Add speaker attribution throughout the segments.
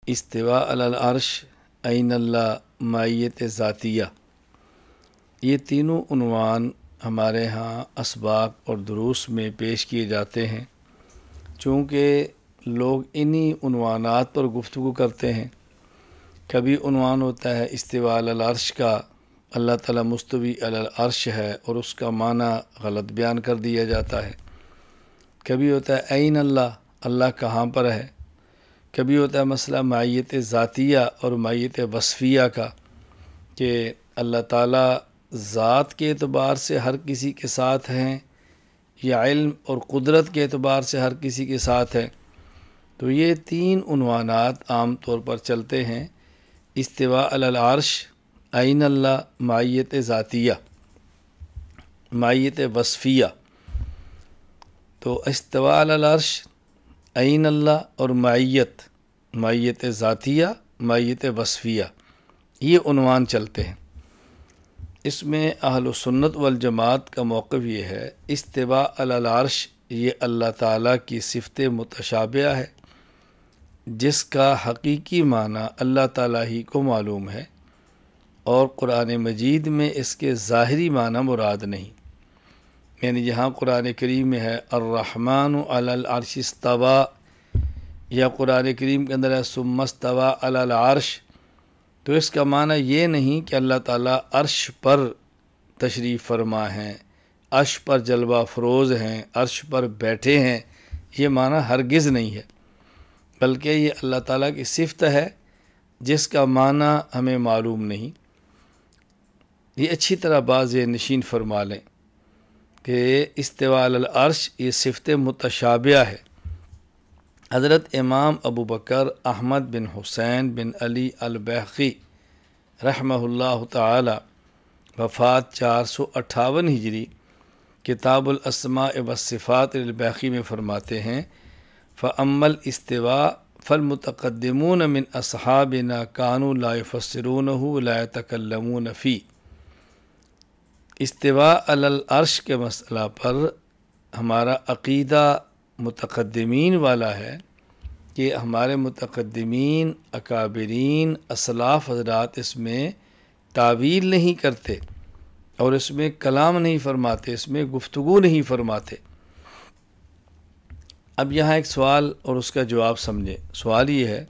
Speaker 1: استواء علی العرش، عین اللہ، مائیت ذاتیہ، یہ تینوں عنوان ہمارے ہاں اسباق اور دروس میں پیش کیے جاتے ہیں، چونکہ لوگ انہی عنوانات پر گفتگو کرتے ہیں۔ کبھی عنوان ہوتا ہے استواء علی العرش کا، اللہ تعالیٰ مستوی علی العرش ہے اور اس کا معنی غلط بیان کر دیا جاتا ہے۔ کبھی ہوتا ہے عین اللہ، اللہ کہاں پر ہے۔ کبھی ہوتا ہے مسئلہ معیت ذاتیہ اور معیت وصفیہ کا، کہ اللہ تعالیٰ ذات کے اعتبار سے ہر کسی کے ساتھ ہیں یا علم اور قدرت کے اعتبار سے ہر کسی کے ساتھ ہے۔ تو یہ تین عنوانات عام طور پر چلتے ہیں، استواء علی العرش، عین اللہ، معیت ذاتیہ، معیت وصفیہ۔ تو استواء علی العرش، عین اللہ اور معیت ذاتیہ، معیت وصفیہ، یہ عنوان چلتے ہیں۔ اس میں اہل سنت والجماعت کا موقف یہ ہے، استواء علی العرش یہ اللہ تعالیٰ کی صفت متشابہہ ہے، جس کا حقیقی معنی اللہ تعالیٰ ہی کو معلوم ہے، اور قرآن مجید میں اس کے ظاہری معنی مراد نہیں۔ یعنی جہاں قرآن کریم میں ہے الرحمن علی العرش استویٰ، یا قرآن کریم کے اندر ہے ثم استویٰ علی العرش، تو اس کا معنی یہ نہیں کہ اللہ تعالیٰ عرش پر تشریف فرما ہیں، عرش پر جلوہ فروز ہیں، عرش پر بیٹھے ہیں، یہ معنی ہرگز نہیں ہے، بلکہ یہ اللہ تعالیٰ کی صفت ہے جس کا معنی ہمیں معلوم نہیں۔ یہ اچھی طرح بات ذہن نشین فرما لیں کہ استواء علی العرش یہ صفت متشابہہ ہے۔ حضرت امام ابو بکر احمد بن حسین بن علی البیہقی رحمہ اللہ تعالی، وفات 458 ہجری، کتاب الاسماء والصفات البیہقی میں فرماتے ہیں فَأَمَّا الْإِسْتِوَاءُ فَالْمُتَقَدِّمُونَ مِنْ أَصْحَابِنَا كَانُوا لَا يُفَسِّرُونَهُ وَلَا يَتَكَلَّمُونَ فِيهِ۔ استواء علی العرش کے مسئلہ پر ہمارا عقیدہ متقدمین والا ہے کہ ہمارے متقدمین، اکابرین، اسلاف حضرات اس میں تعویل نہیں کرتے اور اس میں کلام نہیں فرماتے، اس میں گفتگو نہیں فرماتے۔ اب یہاں ایک سوال اور اس کا جواب سمجھیں۔ سوال یہ ہے،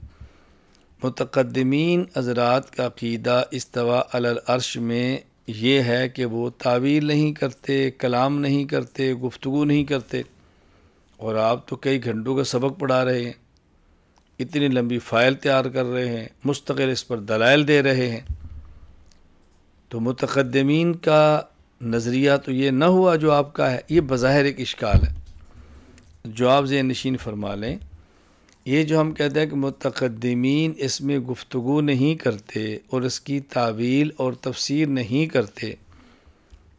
Speaker 1: متقدمین حضرات کا عقیدہ استواء علی العرش میں یہ ہے کہ وہ تعویل نہیں کرتے، کلام نہیں کرتے، گفتگو نہیں کرتے، اور آپ تو کئی گھنٹوں کا سبق پڑھا رہے ہیں، اتنی لمبی فائل تیار کر رہے ہیں، مستقل اس پر دلائل دے رہے ہیں، تو متقدمین کا نظریہ تو یہ نہ ہوا جو آپ کا ہے۔ یہ بظاہر ایک اشکال ہے، جواب ذہن نشین فرما لیں۔ یہ جو ہم کہتے ہیں کہ متقدمین اس میں گفتگو نہیں کرتے اور اس کی تعویل اور تفسیر نہیں کرتے،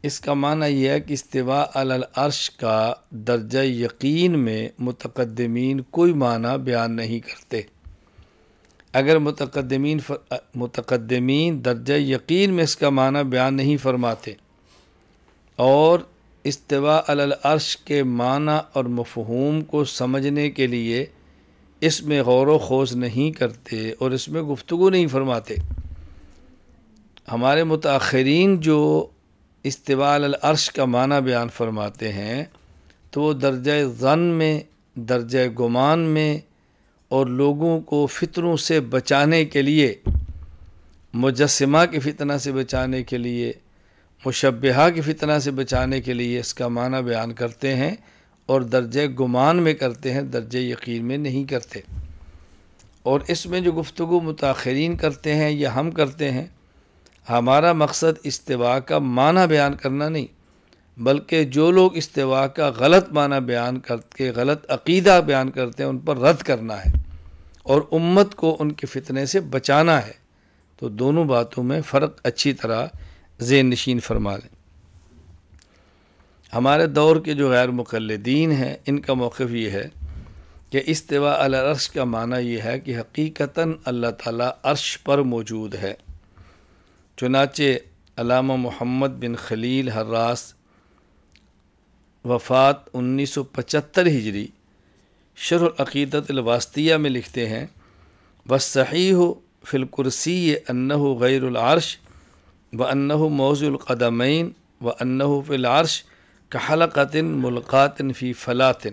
Speaker 1: اس کا معنی یہ ہے کہ استواء علی العرش کا درجہ یقین میں متقدمین کوئی معنی بیان نہیں کرتے۔ اگر متقدمین درجہ یقین میں اس کا معنی بیان نہیں فرماتے اور استواء علی العرش کے معنی اور مفہوم کو سمجھنے کے لیے اس میں غور و خوض نہیں کرتے اور اس میں گفتگو نہیں فرماتے، ہمارے متاخرین جو استواء علی العرش کا معنی بیان فرماتے ہیں تو وہ درجہ ظن میں، درجہ گمان میں، اور لوگوں کو فتنوں سے بچانے کے لیے، مجسمہ کی فتنہ سے بچانے کے لیے، مشبہہ کی فتنہ سے بچانے کے لیے اس کا معنی بیان کرتے ہیں، اور درجہ گمان میں کرتے ہیں، درجہ یقین میں نہیں کرتے۔ اور اس میں جو گفتگو متاخرین کرتے ہیں یا ہم کرتے ہیں، ہمارا مقصد استواء کا معنی بیان کرنا نہیں، بلکہ جو لوگ استواء کا غلط معنی بیان کر کے غلط عقیدہ بیان کرتے ہیں ان پر رد کرنا ہے اور امت کو ان کے فتنے سے بچانا ہے۔ تو دونوں باتوں میں فرق اچھی طرح ذہن نشین فرما لیں۔ ہمارے دور کے جو غیر مقلدین ہیں ان کا موقف یہ ہے کہ استواء علی العرش کا معنی یہ ہے کہ حقیقتاً اللہ تعالیٰ عرش پر موجود ہے۔ چنانچہ علامہ محمد بن خلیل حراس وفات 1975 ہجری شرح العقیدۃ الواسطیہ میں لکھتے ہیں والصحیح فی الکرسی انہ غیر العرش وانہ موضع القدمین وانہ فی العرش کحلقۃ ملقاۃ فی فلاۃ۔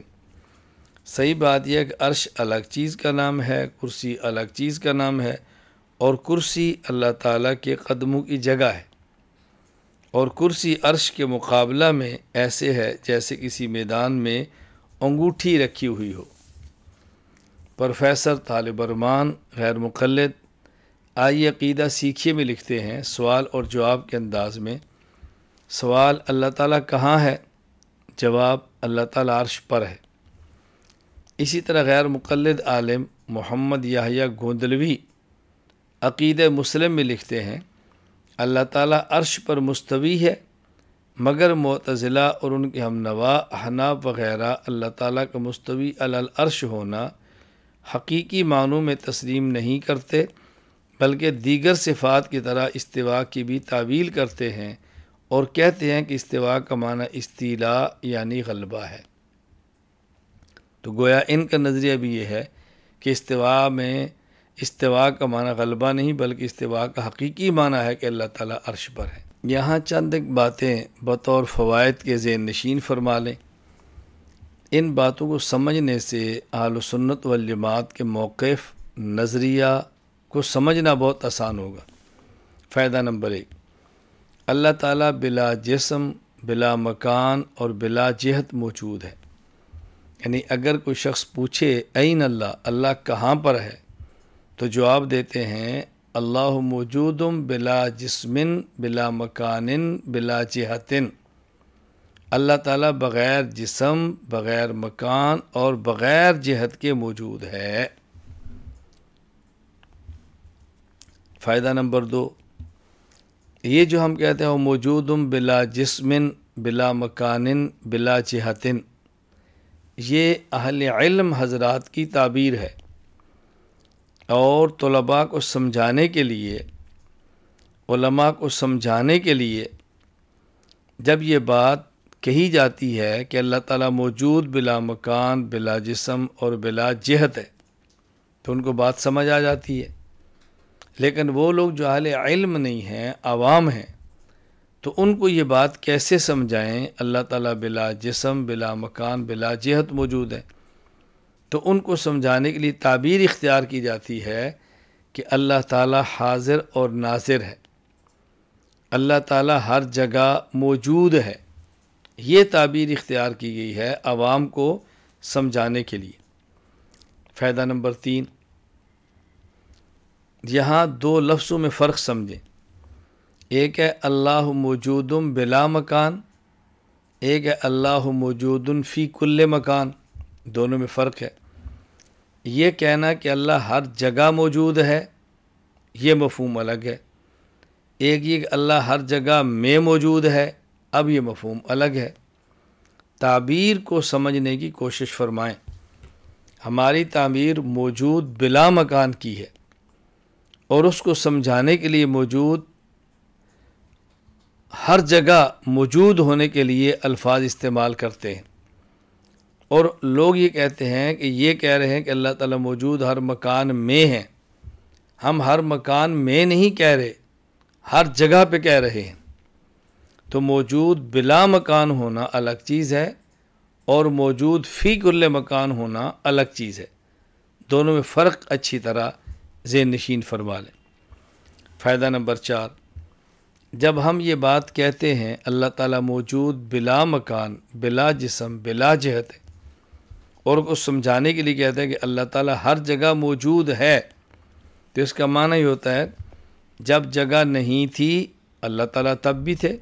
Speaker 1: صحیح بات یہ ہے کہ عرش الگ چیز کا نام ہے، کرسی الگ چیز کا نام ہے، اور کرسی اللہ تعالیٰ کے قدموں کی جگہ ہے، اور کرسی عرش کے مقابلہ میں ایسے ہے جیسے کسی میدان میں انگوٹھی رکھی ہوئی ہو۔ پروفیسر طالب ارمان غیر مقلد آئی عقیدہ سیکھیے میں لکھتے ہیں سوال اور جواب کے انداز میں، سوال اللہ تعالیٰ کہاں ہے؟ جواب اللہ تعالیٰ عرش پر ہے۔ اسی طرح غیر مقلد عالم محمد یحییٰ گوندلوی عقیدہ مسلم میں لکھتے ہیں اللہ تعالیٰ عرش پر مستوی ہے، مگر معتزلہ اور ان کے ہم نوا احناف وغیرہ اللہ تعالیٰ کا مستوی علی العرش ہونا حقیقی معنوں میں تسلیم نہیں کرتے، بلکہ دیگر صفات کی طرح استوا کی بھی تعویل کرتے ہیں اور کہتے ہیں کہ استوا کا معنی استیلاء یعنی غلبہ ہے۔ تو گویا ان کا نظریہ بھی یہ ہے کہ استوا کا معنی غلبہ نہیں بلکہ استوا کا حقیقی معنی ہے کہ اللہ تعالیٰ عرش پر ہے۔ یہاں چند ایک باتیں بطور فوائد کے ذہن نشین فرما لیں، ان باتوں کو سمجھنے سے اہل سنت والجماعت کے موقف نظریہ کو سمجھنا بہت آسان ہوگا۔ فائدہ نمبر 1، اللہ تعالیٰ بلا جسم، بلا مکان اور بلا جہت موجود ہے۔ یعنی اگر کوئی شخص پوچھے این اللہ، اللہ کہاں پر ہے، تو جواب دیتے ہیں اللہ موجود بلا جسم بلا مکان بلا جہت۔ اللہ تعالیٰ بغیر جسم، بغیر مکان اور بغیر جہت کے موجود ہے۔ فائدہ نمبر 2، یہ جو ہم کہتے ہیں وہ موجود بلا جسم بلا مکان بلا جہت، یہ اہل علم حضرات کی تعبیر ہے، اور طلباء کو سمجھانے کے لیے، علماء کو سمجھانے کے لیے جب یہ بات کہی جاتی ہے کہ اللہ تعالیٰ موجود بلا مکان بلا جسم اور بلا جہت ہے تو ان کو بات سمجھ آ جاتی ہے۔ لیکن وہ لوگ جو اہل علم نہیں ہیں، عوام ہیں، تو ان کو یہ بات کیسے سمجھائیں اللہ تعالیٰ بلا جسم بلا مکان بلا جہت موجود ہے؟ تو ان کو سمجھانے کے لیے تعبیر اختیار کی جاتی ہے کہ اللہ تعالیٰ حاضر اور ناظر ہے، اللہ تعالیٰ ہر جگہ موجود ہے۔ یہ تعبیر اختیار کی گئی ہے عوام کو سمجھانے کے لیے۔ فائدہ نمبر 3، یہاں 2 لفظوں میں فرق سمجھیں، ایک ہے اللہ موجود بلا مکان، ایک ہے اللہ موجود فی کل مکان، دونوں میں فرق ہے۔ یہ کہنا کہ اللہ ہر جگہ موجود ہے یہ مفہوم الگ ہے، ایک یہ کہ اللہ ہر جگہ میں موجود ہے، اب یہ مفہوم الگ ہے۔ تعبیر کو سمجھنے کی کوشش فرمائیں۔ ہماری تعبیر موجود بلا مکان کی ہے، اور اس کو سمجھانے کے لیے موجود ہر جگہ موجود ہونے کے لیے الفاظ استعمال کرتے ہیں، اور لوگ یہ کہتے ہیں کہ یہ کہہ رہے ہیں کہ اللہ تعالیٰ موجود ہر مکان میں ہیں۔ ہم ہر مکان میں نہیں کہہ رہے، ہر جگہ پہ کہہ رہے ہیں۔ تو موجود بلا مکان ہونا الگ چیز ہے، اور موجود فی کل مکان ہونا الگ چیز ہے، دونوں میں فرق اچھی طرح ذہن نشین فرما لیں۔ فائدہ نمبر 4، جب ہم یہ بات کہتے ہیں اللہ تعالیٰ موجود بلا مکان بلا جسم بلا جہت ہے، اور اس کو سمجھانے کے لیے کہتے ہیں کہ اللہ تعالیٰ ہر جگہ موجود ہے، تو اس کا معنی یہ ہوتا ہے جب جگہ نہیں تھی اللہ تعالیٰ تب بھی تھے،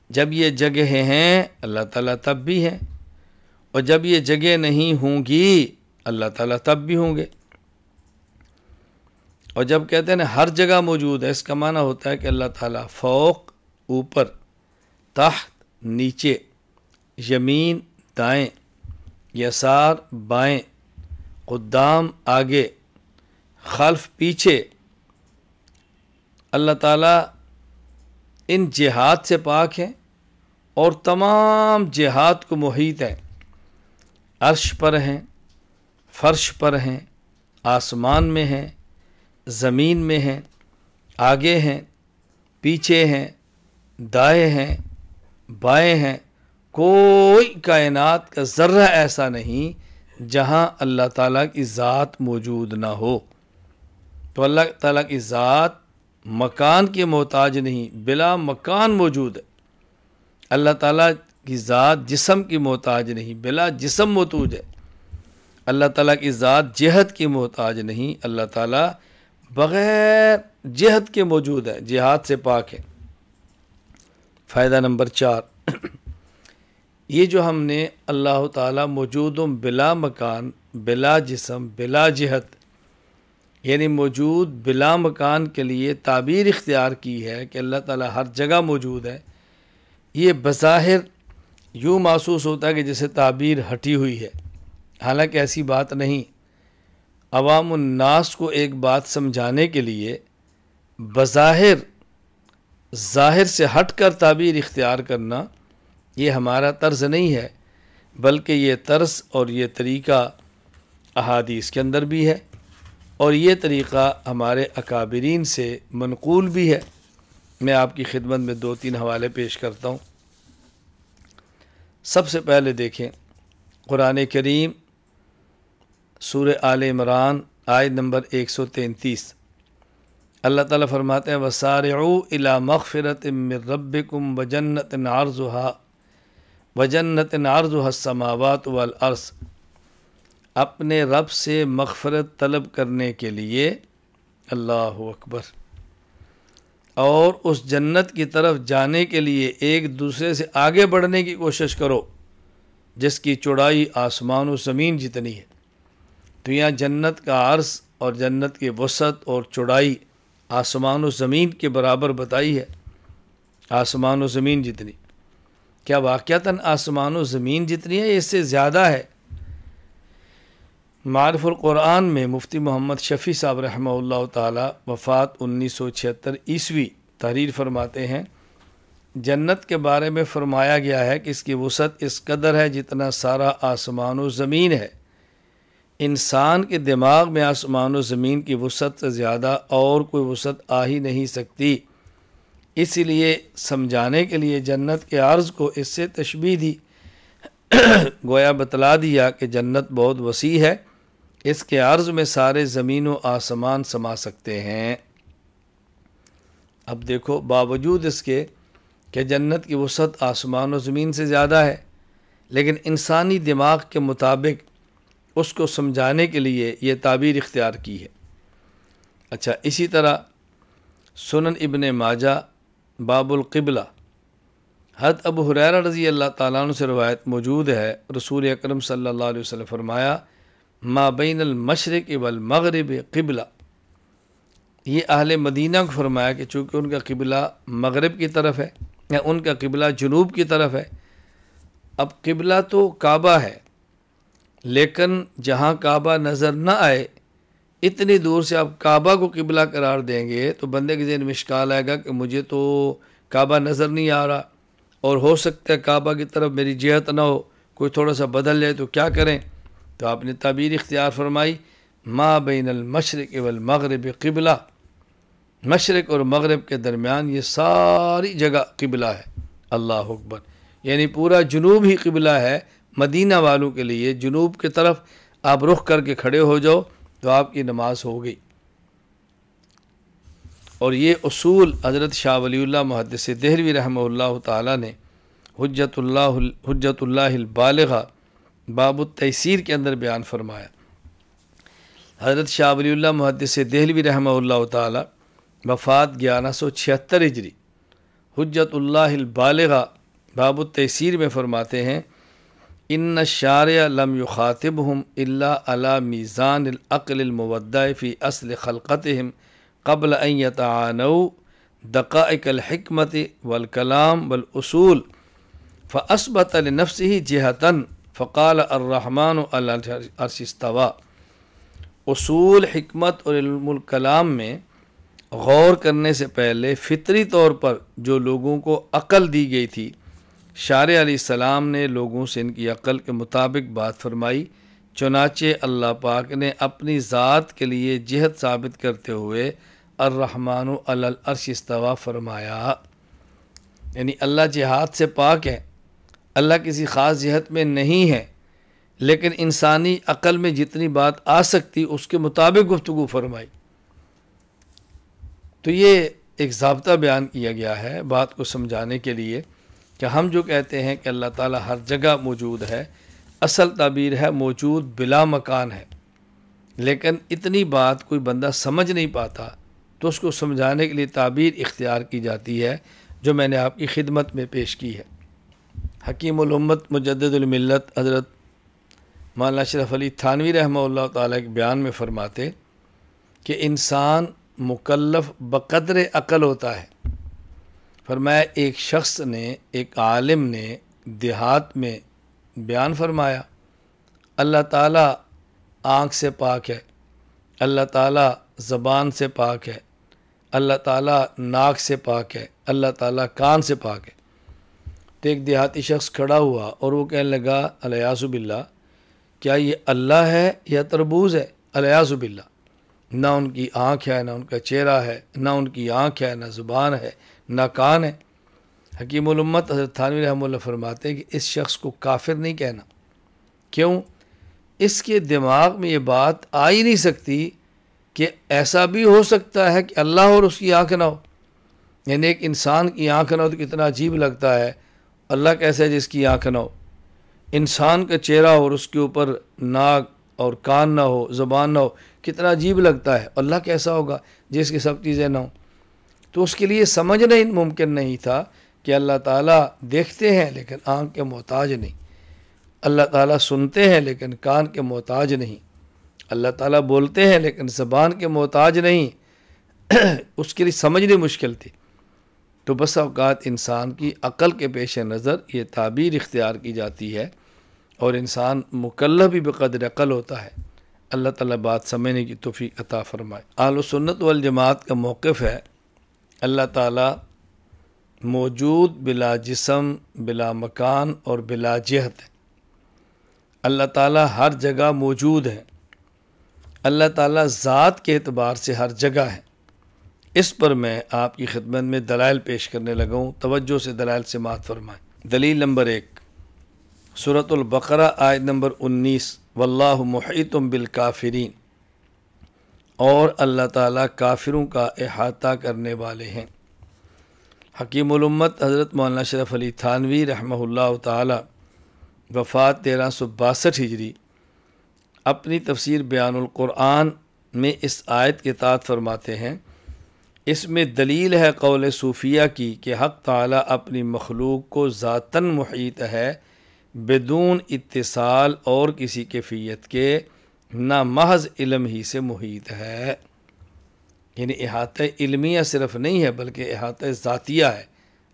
Speaker 1: جب یہ جگہیں ہیں اللہ تعالیٰ تب بھی ہیں، اور جب یہ جگہ نہیں ہوں گی اللہ تعالیٰ تب بھی ہوں گے۔ اور جب کہتے ہیں ہر جگہ موجود ہے، اس کا معنی ہوتا ہے کہ اللہ تعالیٰ فوق اوپر، تحت نیچے، یمین دائیں، یسار بائیں، قدام آگے، خلف پیچھے، اللہ تعالیٰ ان جہات سے پاک ہیں اور تمام جہات کو محیط ہیں، عرش پر ہیں، فرش پر ہیں، آسمان میں ہیں، زمین میں ہیں، آگے ہیں، پیچھے ہیں، دائیں ہیں، بائیں ہیں، کوئی کائنات کا ذرہ ایسا نہیں جہاں اللہ تعالیٰ کی ذات موجود نہ ہو۔ تو اللہ تعالیٰ کی ذات مکان کے محتاج نہیں، بلا مکان موجود ہے۔ اللہ تعالیٰ کی ذات جسم کی محتاج نہیں، بلا جسم موجود ہے۔ اللہ تعالیٰ کی ذات جہت کی محتاج نہیں، اللہ تعالیٰ بغیر جہت کے موجود ہے، جہاد سے پاک ہے۔ فائدہ نمبر 4، یہ جو ہم نے اللہ تعالیٰ موجود بلا مکان، بلا جسم، بلا جہت، یعنی موجود بلا مکان کے لیے تعبیر اختیار کی ہے کہ اللہ تعالیٰ ہر جگہ موجود ہے، یہ بظاہر یوں محسوس ہوتا ہے کہ جیسے تعبیر ہٹی ہوئی ہے، حالانکہ ایسی بات نہیں۔ عوام الناس کو ایک بات سمجھانے کے لیے بظاہر ظاہر سے ہٹ کر تعبیر اختیار کرنا یہ ہمارا طرز نہیں ہے، بلکہ یہ طرز اور یہ طریقہ احادیث کے اندر بھی ہے، اور یہ طریقہ ہمارے اکابرین سے منقول بھی ہے۔ میں آپ کی خدمت میں 2-3 حوالے پیش کرتا ہوں۔ سب سے پہلے دیکھیں قرآن کریم سورہ آل عمران آیت نمبر 133، اللہ تعالیٰ فرماتے ہیں وَسَارِعُوا إِلَى مَغْفِرَةٍ مِّن رَبِّكُمْ وَجَنَّةٍ عَرْضُهَا السَّمَاوَاتُ وَالْأَرْضُ، اپنے رب سے مغفرت طلب کرنے کے لیے، اللہ اکبر، اور اس جنت کی طرف جانے کے لیے ایک دوسرے سے آگے بڑھنے کی کوشش کرو جس کی چوڑائی آسمان و زمین جتنی ہے۔ تو یہاں جنت کا عرض اور جنت کی وسعت اور چوڑائی آسمان و زمین کے برابر بتائی ہے، آسمان و زمین جتنی۔ کیا واقعتاً آسمان و زمین جتنی ہے؟ اس سے زیادہ ہے۔ معارف القرآن میں مفتی محمد شفیع صاحب رحمہ اللہ تعالی وفات 1976 عیسوی تحریر فرماتے ہیں، جنت کے بارے میں فرمایا گیا ہے کہ اس کی وسعت اس قدر ہے جتنا سارا آسمان و زمین ہے۔ انسان کے دماغ میں آسمان و زمین کی وسعت سے زیادہ اور کوئی وسعت آ ہی نہیں سکتی، اس لیے سمجھانے کے لیے جنت کے عرض کو اس سے تشبیہ دی، گویا بتلا دیا کہ جنت بہت وسیع ہے، اس کے عرض میں سارے زمین و آسمان سما سکتے ہیں۔ اب دیکھو، باوجود اس کے کہ جنت کی وسعت آسمان و زمین سے زیادہ ہے، لیکن انسانی دماغ کے مطابق اس کو سمجھانے کے لیے یہ تعبیر اختیار کی ہے۔ اچھا، اسی طرح سنن ابن ماجہ باب القبلہ، حضرت ابو ہریرہ رضی اللہ تعالیٰ عنہ سے روایت موجود ہے، رسول اکرم صلی اللہ علیہ وسلم فرمایا ما بین المشرق والمغرب قبلہ، یہ اہل مدینہ کو فرمایا کہ چونکہ ان کا قبلہ مغرب کی طرف ہے یا ان کا قبلہ جنوب کی طرف ہے۔ اب قبلہ تو کعبہ ہے، لیکن جہاں کعبہ نظر نہ آئے اتنی دور سے آپ کعبہ کو قبلہ قرار دیں گے تو بندے کے ذہن میں اشکال آئے گا کہ مجھے تو کعبہ نظر نہیں آ رہا، اور ہو سکتا ہے کعبہ کی طرف میری جہت نہ ہو، کوئی تھوڑا سا بدل جائے تو کیا کریں؟ تو آپ نے تعبیر اختیار فرمائی ما بین المشرق والمغرب قبلہ، مشرق اور مغرب کے درمیان یہ ساری جگہ قبلہ ہے۔ اللہ اکبر، یعنی پورا جنوب ہی قبلہ ہے مدینہ والوں کے لیے۔ جنوب کی طرف آپ رخ کر کے کھڑے ہو جاؤ تو آپ کی نماز ہو گئی۔ اور یہ اصول حضرت شاہ ولی اللہ محدث دہلوی رحمہ اللہ تعالیٰ نے حجت اللہ البالغہ باب التیسیر کے اندر بیان فرمایا۔ حضرت شاہ ولی اللہ محدث دہلوی رحمہ اللہ تعالیٰ وفات 1176 ہجری، حجت اللہ البالغہ باب التیسیر میں فرماتے ہیں ان الشارع لم یخاطبہم الا علی میزان العقل المودع فی اصل خلقتہم قبل ان یتعانوا دقائق الحکمت والکلام والاصول فاثبت لنفسہ جہتاً فقال الرحمن علی العرش استوى۔ اصول، حکمت اور علم الکلام میں غور کرنے سے پہلے فطری طور پر جو لوگوں کو عقل دی گئی تھی، شارع علیہ السلام نے لوگوں سے ان کی عقل کے مطابق بات فرمائی، چنانچہ اللہ پاک نے اپنی ذات کے لیے جہت ثابت کرتے ہوئے الرحمن علی العرش استوا فرمایا، یعنی اللہ جہات سے پاک ہے، اللہ کسی خاص جہت میں نہیں ہے، لیکن انسانی عقل میں جتنی بات آ سکتی اس کے مطابق گفتگو فرمائی۔ تو یہ ایک ضابطہ بیان کیا گیا ہے بات کو سمجھانے کے لیے کہ ہم جو کہتے ہیں کہ اللہ تعالیٰ ہر جگہ موجود ہے، اصل تعبیر ہے موجود بلا مکان ہے، لیکن اتنی بات کوئی بندہ سمجھ نہیں پاتا تو اس کو سمجھانے کے لیے تعبیر اختیار کی جاتی ہے جو میں نے آپ کی خدمت میں پیش کی ہے۔ حکیم الامت مجدد الملت حضرت مولانا اشرف علی تھانوی رحمہ اللہ تعالیٰ کے بیان میں فرماتے کہ انسان مکلف بقدر عقل ہوتا ہے۔ فرمایا ایک شخص نے، ایک عالم نے دیہات میں بیان فرمایا اللہ تعالیٰ آنکھ سے پاک ہے، اللہ تعالیٰ زبان سے پاک ہے، اللہ تعالیٰ ناک سے پاک ہے، اللہ تعالیٰ کان سے پاک ہے۔ تو ایک دیہاتی شخص کھڑا ہوا اور وہ کہنے لگا الیاذ باللہ، کیا یہ اللہ ہے یا تربوز ہے؟ الیاذ باللہ، نہ ان کی آنکھ ہے، نہ ان کا چہرہ ہے، نہ ان کی آنکھ ہے، نہ زبان ہے، نہ کان ہے۔ حکیم الامت حضرت تھانوی رحمہ اللہ فرماتے ہیں کہ اس شخص کو کافر نہیں کہنا۔ کیوں؟ اس کے دماغ میں یہ بات آ ہی نہیں سکتی کہ ایسا بھی ہو سکتا ہے کہ اللہ اور اس کی آنکھ نہ ہو، یعنی ایک انسان کی آنکھ نہ ہو تو کتنا عجیب لگتا ہے، اللہ کیسا ہے جس کی آنکھ نہ ہو؟ انسان کا چہرہ اور اس کے اوپر ناک اور کان نہ ہو، زبان نہ ہو، کتنا عجیب لگتا ہے، اللہ کیسا ہوگا جس کی سب چیزیں نہ ہوں؟ تو اس کے لیے سمجھنا ہی ممکن نہیں تھا کہ اللہ تعالیٰ دیکھتے ہیں لیکن آنکھ کے محتاج نہیں، اللہ تعالیٰ سنتے ہیں لیکن کان کے محتاج نہیں، اللہ تعالیٰ بولتے ہیں لیکن زبان کے محتاج نہیں۔ اس کے لیے سمجھنی مشکل تھی۔ تو بس اوقات انسان کی عقل کے پیش نظر یہ تعبیر اختیار کی جاتی ہے اور انسان مکلف بھی بقدر عقل ہوتا ہے۔ اللہ تعالیٰ بات سمجھنے کی توفیق عطا فرمائے۔ اہل سنت والجماعت کا موقف ہے اللہ تعالیٰ موجود بلا جسم، بلا مکان اور بلا جہت ہے۔ اللہ تعالیٰ ہر جگہ موجود ہے، اللہ تعالیٰ ذات کے اعتبار سے ہر جگہ ہے۔ اس پر میں آپ کی خدمت میں دلائل پیش کرنے لگا ہوں، توجہ سے دلائل سماعت فرمائیں۔ دلیل نمبر 1، سورۃ البقرہ آیت نمبر 19، واللہ محیط بالکافرین، اور اللہ تعالیٰ کافروں کا احاطہ کرنے والے ہیں۔ حکیم الامت حضرت مولانا اشرف علی تھانوی رحمہ اللہ تعالی وفات 1362 ہجری اپنی تفسیر بیان القرآن میں اس آیت کے تحت فرماتے ہیں، اس میں دلیل ہے قول صوفیہ کی کہ حق تعالیٰ اپنی مخلوق کو ذاتاً محیط ہے، بدون اتصال اور کسی کیفیت کے، نہ محض علم ہی سے محیط ہے۔ یعنی احاطہ علمیہ صرف نہیں ہے بلکہ احاطہ ذاتیہ ہے،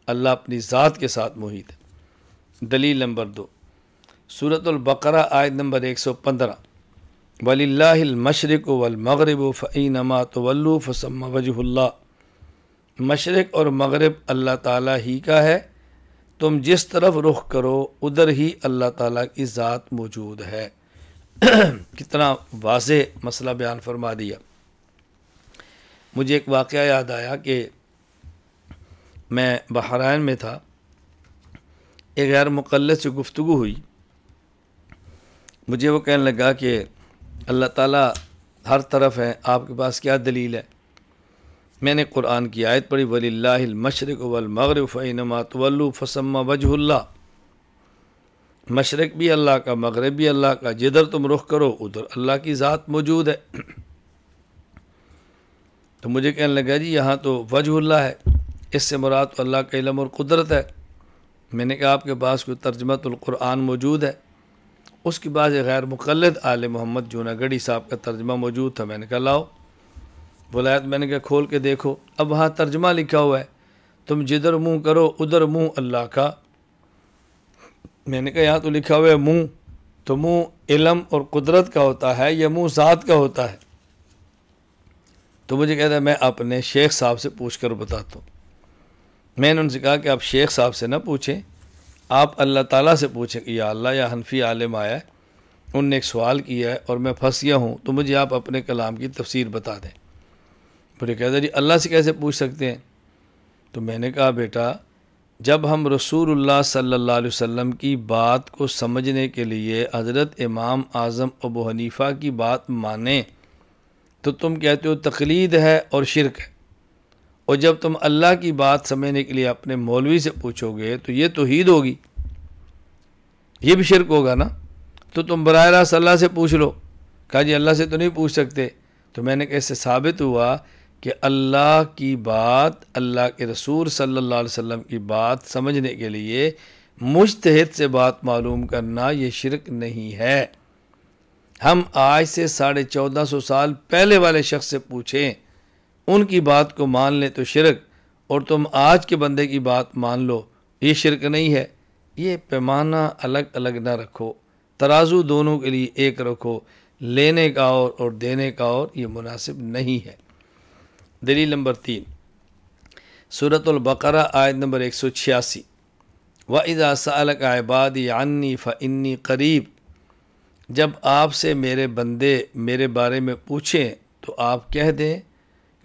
Speaker 1: اللہ اپنی ذات کے ساتھ محیط ہے۔ دلیل نمبر 2، سورۃ البقرہ آیت نمبر 115، وَلِلَّهِ الْمَشْرِقُ وَالْمَغْرِبُ فَأَيْنَمَا تُوَلُّوا فَثَمَّ وَجْهُ اللَّهِ، مشرق اور مغرب اللہ تعالیٰ ہی کا ہے، تم جس طرف رخ کرو ادھر ہی اللہ تعالیٰ کی ذات موجود ہے۔ کتنا واضح مسئلہ بیان فرما دیا۔ مجھے ایک واقعہ یاد آیا کہ میں بحرین میں تھا، ایک غیر مقلد سے گفتگو ہوئی، مجھے وہ کہنے لگا کہ اللہ تعالیٰ ہر طرف ہے، آپ کے پاس کیا دلیل ہے؟ میں نے قرآن کی آیت پڑھی، وَلِلَّهِ الْمَشْرِقُ وَالْمَغْرِبُ فَأَيْنَمَا تُوَلُّوا فَثَمَّ وَجْهُ اللَّهِ، مشرق بھی اللہ کا، مغرب بھی اللہ کا، جدھر تم رخ کرو ادھر اللہ کی ذات موجود ہے۔ تو مجھے کہنے لگا جی یہاں تو وجہ اللہ ہے، اس سے مراد تو اللہ کا علم اور قدرت ہے۔ میں نے کہا آپ کے پاس کوئی ترجمۃ القرآن موجود ہے؟ اس کے بعد غیر مقلد آل محمد جوناگڑھی صاحب کا ترجمہ موجود تھا، میں نے کہا لاؤ، بلایا تو میں نے کہا کھول کے دیکھو، اب وہاں ترجمہ لکھا ہوا ہے، تم جدھر منہ کرو ادھر منہ اللہ کا۔ میں نے کہا یہاں تو لکھا ہوا ہے منہ، تو منہ علم اور قدرت کا ہوتا ہے یا منہ ذات کا ہوتا ہے؟ تو مجھے کہتا ہے میں اپنے شیخ صاحب سے پوچھ کر بتاتا ہوں۔ میں نے ان سے کہا کہ آپ شیخ صاحب سے نہ پوچھیں، آپ اللہ تعالیٰ سے پوچھیں کہ یا اللہ، یا حنفی عالم آیا ہے ان نے ایک سوال کیا ہے اور میں پھنس گیا ہوں، تو مجھے آپ اپنے کلام کی تفسیر بتا دیں۔ پھر کہتا جی اللہ سے کیسے پوچھ سکتے ہیں؟ تو میں نے کہا بیٹا، جب ہم رسول اللہ صلی اللہ علیہ وسلم کی بات کو سمجھنے کے لیے حضرت امام اعظم ابو حنیفہ کی بات مانیں تو تم کہتے ہو تقلید ہے اور شرک ہے، اور جب تم اللہ کی بات سمجھنے کے لیے اپنے مولوی سے پوچھو گے تو یہ توحید ہوگی، یہ بھی شرک ہوگا نا۔ تو تم براہ راست اللہ سے پوچھ لو۔ کہا جی اللہ سے تو نہیں پوچھ سکتے۔ تو میں نے کیسے ثابت ہوا کہ اللہ کی بات، اللہ کے رسول صلی اللہ علیہ وسلم کی بات سمجھنے کے لیے مجتہد سے بات معلوم کرنا یہ شرک نہیں ہے۔ ہم آج سے 1450 سال پہلے والے شخص سے پوچھیں، ان کی بات کو مان لیں تو شرک، اور تم آج کے بندے کی بات مان لو یہ شرک نہیں ہے۔ یہ پیمانہ الگ الگ نہ رکھو، ترازو دونوں کے لیے ایک رکھو، لینے کا اور دینے کا اور، یہ مناسب نہیں ہے۔ دلیل نمبر 3، سورۃ البقرہ آیت نمبر 186، وَإِذَا سَأَلَكَ عِبَادِي عَنِّي فَإِنِّي قَرِيب، جب آپ سے میرے بندے میرے بارے میں پوچھیں تو آپ کہہ دیں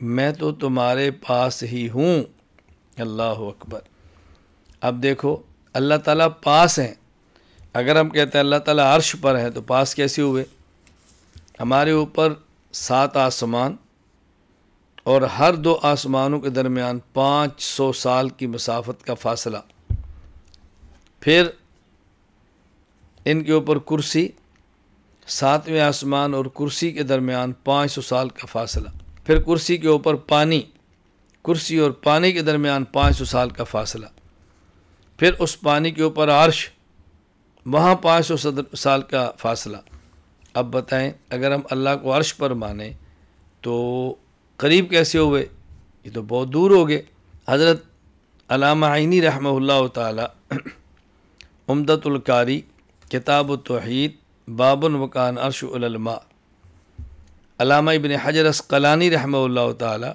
Speaker 1: میں تو تمہارے پاس ہی ہوں۔ اللہ اکبر۔ اب دیکھو اللہ تعالیٰ پاس ہیں، اگر ہم کہتے ہیں اللہ تعالیٰ عرش پر ہے تو پاس کیسے ہوئے؟ ہمارے اوپر 7 آسمان اور ہر 2 آسمانوں کے درمیان 500 سال کی مسافت کا فاصلہ، پھر ان کے اوپر کرسی، 7ویں آسمان اور کرسی کے درمیان 500 سال کا فاصلہ، پھر کرسی کے اوپر پانی، کرسی اور پانی کے درمیان 500 سال کا فاصلہ، پھر اس پانی کے اوپر عرش، وہاں 500 سال کا فاصلہ۔ اب بتائیں اگر ہم اللہ کو عرش پر مانیں تو قریب کیسے ہوئے؟ یہ تو بہت دور ہو گئے۔ حضرت علامہ عینی رحمہ اللہ تعالی عمدۃ القاری کتاب التوحید باب وکان عرش علی الماء، علامہ ابن حجر عسقلانی رحمہ اللہ تعالی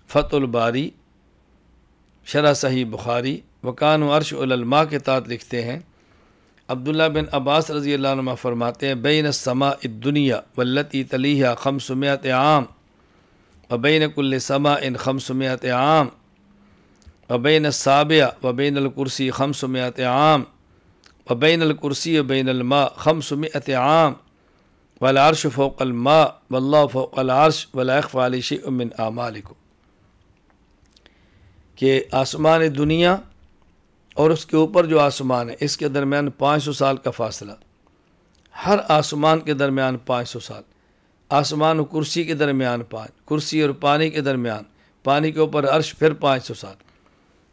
Speaker 1: فتح الباری شرح صحیح بخاری وکان عرش علی الماء کے تحت لکھتے ہیں، عبداللہ بن عباس رضی اللہ عنہ فرماتے ہیں بین السماء الدنیا واللتی تلیہا 500 عام وبین کل سماء 500 عام وبین السابع وبین الکرسی 500 عام وبین الکرسی وبین الماء 500 عام والعرش فوق الماء واللہ فوق العرش ولا يخفى علی شیء من اعمالکم، کہ آسمان دنیا اور اس کے اوپر جو آسمان ہے اس کے درمیان 500 سال کا فاصلہ، ہر آسمان کے درمیان 500 سال، آسمان و کرسی کے درمیان 5، کرسی اور پانی کے درمیان، پانی کے اوپر عرش، پھر 500 سال،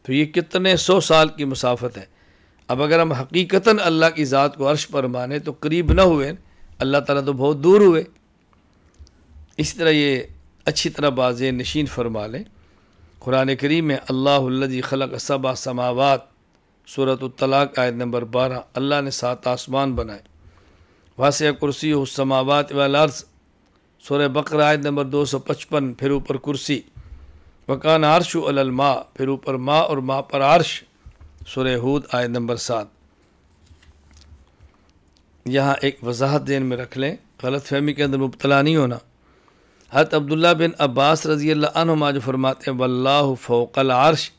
Speaker 1: تو یہ کتنے 100 سال کی مسافت ہے۔ اب اگر ہم حقیقتاً اللہ کی ذات کو عرش پر مانیں تو قریب نہ ہوئے، اللہ تعالیٰ تو بہت دور ہوئے۔ اس طرح یہ اچھی طرح واضح نشین فرما لیں، قرآن کریم میں اللہ الذی خلق 7 سماوات، سورۃ الطلاق آیت نمبر 12، اللہ نے 7 آسمان بنائے، واسع کرسی السماوات والارض، سورہ بقرہ آیت نمبر 255، پھر اوپر کرسی، وکان عرش علی الماء، پھر اوپر ماء اور ماء پر عرش، سورہ ہود آیت نمبر 7۔ یہاں ایک وضاحت ذہن میں رکھ لیں، غلط فہمی کے اندر مبتلا نہیں ہونا۔ حضرت عبداللہ بن عباس رضی اللہ عنہما جو فرماتے ہیں واللہ فوق العرش،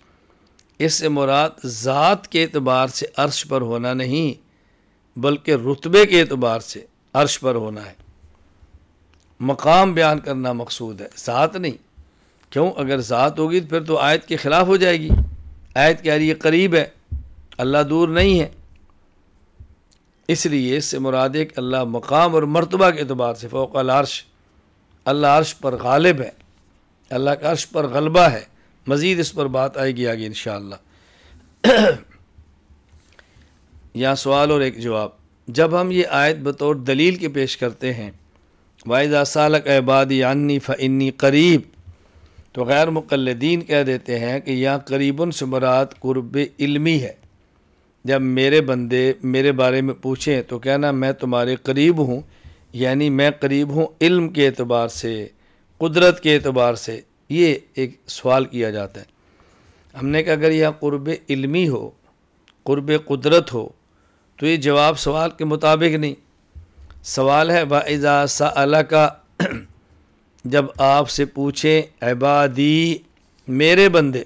Speaker 1: اس سے مراد ذات کے اعتبار سے عرش پر ہونا نہیں بلکہ رتبے کے اعتبار سے عرش پر ہونا ہے، مقام بیان کرنا مقصود ہے، ذات نہیں۔ کیوں؟ اگر ذات ہوگی تو پھر تو آیت کے خلاف ہو جائے گی، آیت کہہ رہی ہے قریب ہے، اللہ دور نہیں ہے، اس لیے اس سے مراد ہے کہ اللہ مقام اور مرتبہ کے اعتبار سے فوق العرش، اللہ عرش پر غالب ہے، اللہ کا عرش پر غلبہ ہے۔ مزید اس پر بات آئے گی آگے انشاءاللہ۔ یہاں سوال اور ایک جواب، جب ہم یہ آیت بطور دلیل کے پیش کرتے ہیں وَإِذَا سَأَلَكَ عِبَادِي عَنِّي فَإِنِّي قَرِيب، تو غیر مقلدین کہہ دیتے ہیں کہ یہاں قریبن سے مراد قرب علمی ہے۔ جب میرے بندے میرے بارے میں پوچھیں تو کہنا میں تمہارے قریب ہوں، یعنی میں قریب ہوں علم کے اعتبار سے، قدرت کے اعتبار سے۔ یہ ایک سوال کیا جاتا ہے۔ ہم نے کہا اگر یہاں قرب علمی ہو، قرب قدرت ہو تو یہ جواب سوال کے مطابق نہیں۔ سوال ہے وَإِذَا سَأَلَكَ، جب آپ سے پوچھیں عبادی میرے بندے،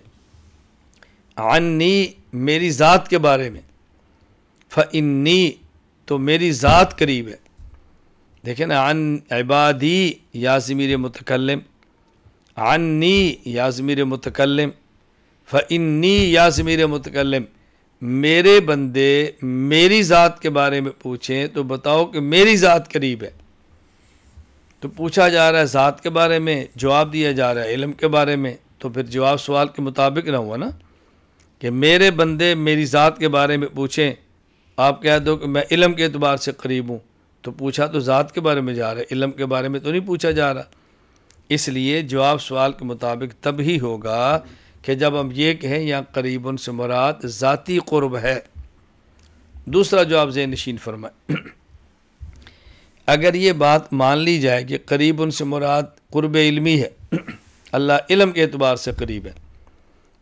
Speaker 1: عنی میری ذات کے بارے میں، فَإِنِّي تو میری ذات قریب ہے۔ دیکھیں نا، عن عبادی یا ضمیر متکلم، عنی یا ضمیر متکلم، فَإِنِّي یا ضمیر متکلم، میرے بندے میری ذات کے بارے میں پوچھیں تو بتاؤ کہ میری ذات قریب ہے۔ تو پوچھا جا رہا ہے ذات کے بارے میں، جواب دیا جا رہا ہے علم کے بارے میں، تو پھر جواب سوال کے مطابق نہ ہوا نا، کہ میرے بندے میری ذات کے بارے میں پوچھیں، آپ کہہ دو کہ میں علم کے اعتبار سے قریب ہوں، تو پوچھا تو ذات کے بارے میں جا رہا ہے، علم کے بارے میں تو نہیں پوچھا جا رہا۔ اس لیے جواب سوال کے مطابق تب ہی ہوگا کہ جب ہم یہ کہیں یا قریب سے مراد ذاتی قرب ہے۔ دوسرا جواب ذہن نشین فرمائے، اگر یہ بات مان لی جائے کہ قریب سے مراد قرب علمی ہے، اللہ علم کے اعتبار سے قریب ہے،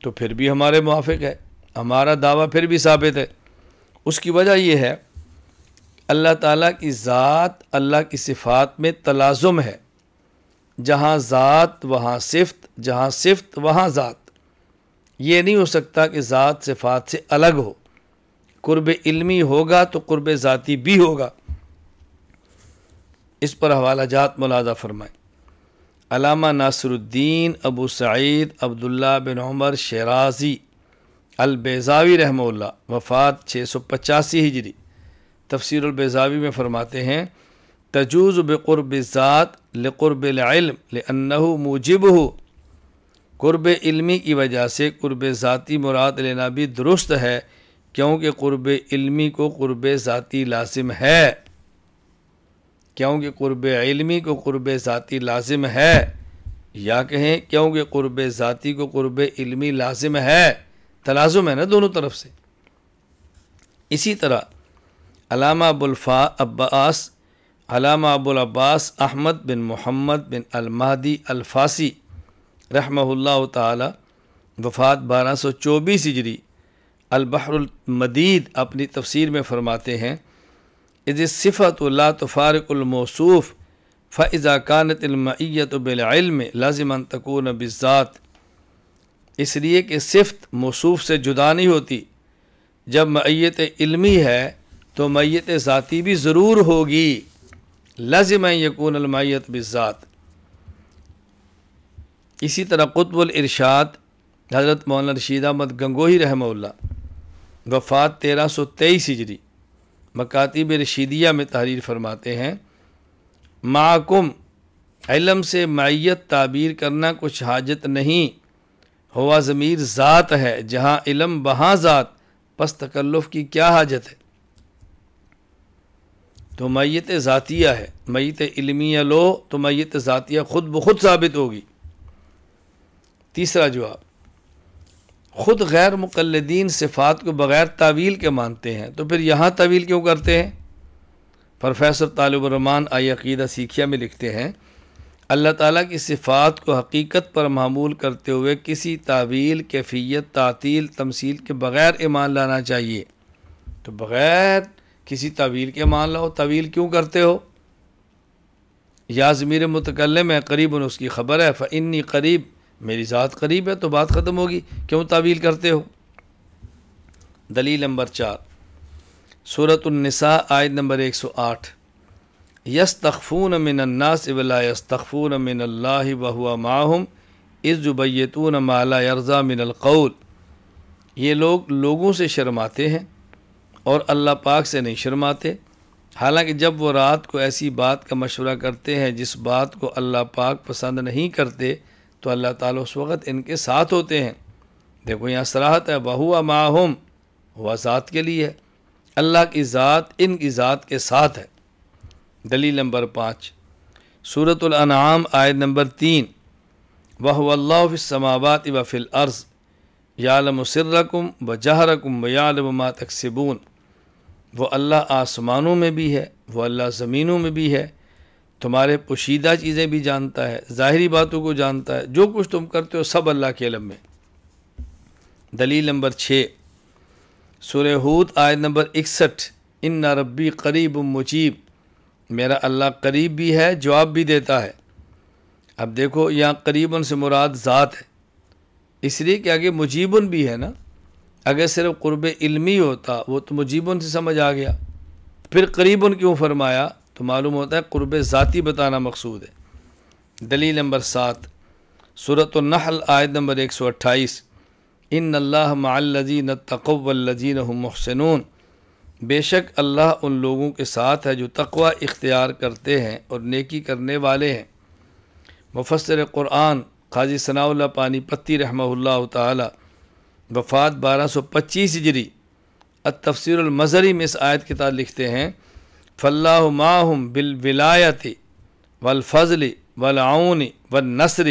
Speaker 1: تو پھر بھی ہمارے موافق ہے، ہمارا دعویٰ پھر بھی ثابت ہے۔ اس کی وجہ یہ ہے اللہ تعالیٰ کی ذات اللہ کی صفات میں تلازم ہے، جہاں ذات وہاں صفت، جہاں صفت وہاں ذات۔ یہ نہیں ہو سکتا کہ ذات صفات سے الگ ہو، قرب علمی ہوگا تو قرب ذاتی بھی ہوگا۔ اس پر حوالہ جات ملاحظہ فرمائیں۔ علامہ ناصر الدین ابو سعید عبداللہ بن عمر شیرازی البیضاوی رحمہ اللہ، وفات 685 ہجری، تفسیر البیضاوی میں فرماتے ہیں تجوز بقرب الذات لقرب العلم لأنہ موجبہ، قرب علمی کی وجہ سے قرب ذاتی مراد لینا بھی درست ہے، کیونکہ قرب علمی کو قرب ذاتی لازم ہے، کیونکہ قرب علمی کو قرب ذاتی لازم ہے، یا کہیں کیونکہ قرب ذاتی کو قرب علمی لازم ہے، تلازم ہے نا دونوں طرف سے۔ اسی طرح علامہ ابو العباس احمد بن محمد بن المہدی الفاسی رحمہ اللہ تعالی، وفات 1224 ہجری، البحر المدید اپنی تفسیر میں فرماتے ہیں اذ الصفۃ لا تفارق الموصوف فاذا كانت المعیۃ بالعلم لازم ان تكون بالذات، اس لیے کہ صفت موصوف سے جدا نہیں ہوتی، جب معیت علمی ہے تو معیت ذاتی بھی ضرور ہوگی، لازم ان یکون المعیت بالذات۔ اسی طرح قطب الارشاد حضرت مولانا رشید احمد گنگوہی رحمہ اللہ، وفات 1323 ہجری، مکاتب رشیدیہ میں تحریر فرماتے ہیں معکم، علم سے معیت تعبیر کرنا کچھ حاجت نہیں، ہوا ضمیر ذات ہے، جہاں علم وہاں ذات، پس تکلف کی کیا حاجت ہے۔ تو معیت ذاتیہ ہے، معیت علمیہ لو تو معیت ذاتیہ خود بخود ثابت ہوگی۔ تیسرا جواب، خود غیر مقلدین صفات کو بغیر تعویل کے مانتے ہیں، تو پھر یہاں تعویل کیوں کرتے ہیں؟ پروفیسر طالب الرحمن آئی عقیدہ سیکھیہ میں لکھتے ہیں اللہ تعالیٰ کی صفات کو حقیقت پر معمول کرتے ہوئے کسی تعویل، کیفیت، تعطیل، تمثیل کے بغیر ایمان لانا چاہیے۔ تو بغیر کسی تعویل کے ایمان لاؤ، تعویل کیوں کرتے ہو؟ یا ضمیر متکلم ہے، قریب اس کی خبر ہے، فإنی قریب، میری ذات قریب ہے، تو بات ختم ہوگی، کیوں تعویل کرتے ہو؟ دلیل نمبر 4، سورۃ النساء آیت نمبر 108، یستخفون من الناس ولا یستخفون من اللہ وہو معہم اذ یبیتون ما لا یرضی من القول، یہ لوگ لوگوں سے شرماتے ہیں اور اللہ پاک سے نہیں شرماتے، حالانکہ جب وہ رات کو ایسی بات کا مشورہ کرتے ہیں جس بات کو اللہ پاک پسند نہیں کرتے، تو اللہ تعالیٰ اس وقت ان کے ساتھ ہوتے ہیں۔ دیکھو یہاں صراحت ہے، وَهُوَ مَعَهُمْ، ہوا ذات کے لیے ہے، اللہ کی ذات ان کی ذات کے ساتھ ہے۔ دلیل نمبر 5، سورۃ الانعام آیت نمبر 3، وَهُوَ اللَّهُ فِي السَّمَاوَاتِ وَفِي الْأَرْضِ يَعْلَمُ سِرَّكُمْ وَجَهْرَكُمْ وَيَعْلَمُ مَا تَكْسِبُونَ، وہ اللہ آسمانوں میں بھی ہے، وہ اللہ زمینوں میں بھی ہے، تمہارے پوشیدہ چیزیں بھی جانتا ہے، ظاہری باتوں کو جانتا ہے، جو کچھ تم کرتے ہو سب اللہ کے علم میں۔ دلیل نمبر 6، سورہ ہود آیت نمبر 61، ان ربی قریب مجیب میرا اللہ قریب بھی ہے، جواب بھی دیتا ہے۔ اب دیکھو یہاں قریبن سے مراد ذات ہے، اس لیے کہ آگے مجیبن بھی ہے نا۔ اگر صرف قرب علمی ہوتا وہ تو مجیبن سے سمجھ آ گیا، پھر قریبن کیوں فرمایا؟ تو معلوم ہوتا ہے قرب ذاتی بتانا مقصود ہے۔ دلیل نمبر 7 سورۃ النحل آیت نمبر 128، ان اللہ مع الذین اتقوا والذین هم محسنون، بے شک اللہ ان لوگوں کے ساتھ ہے جو تقوی اختیار کرتے ہیں اور نیکی کرنے والے ہیں۔ مفسر قرآن قاضی ثناء اللہ پانی پتی رحمہ اللہ تعالی، وفات 1225 ہجری، التفسیر المظہری میں اس آیت کے تحت لکھتے ہیں فاللہ معہم بالولایت والفضل والعون والنصر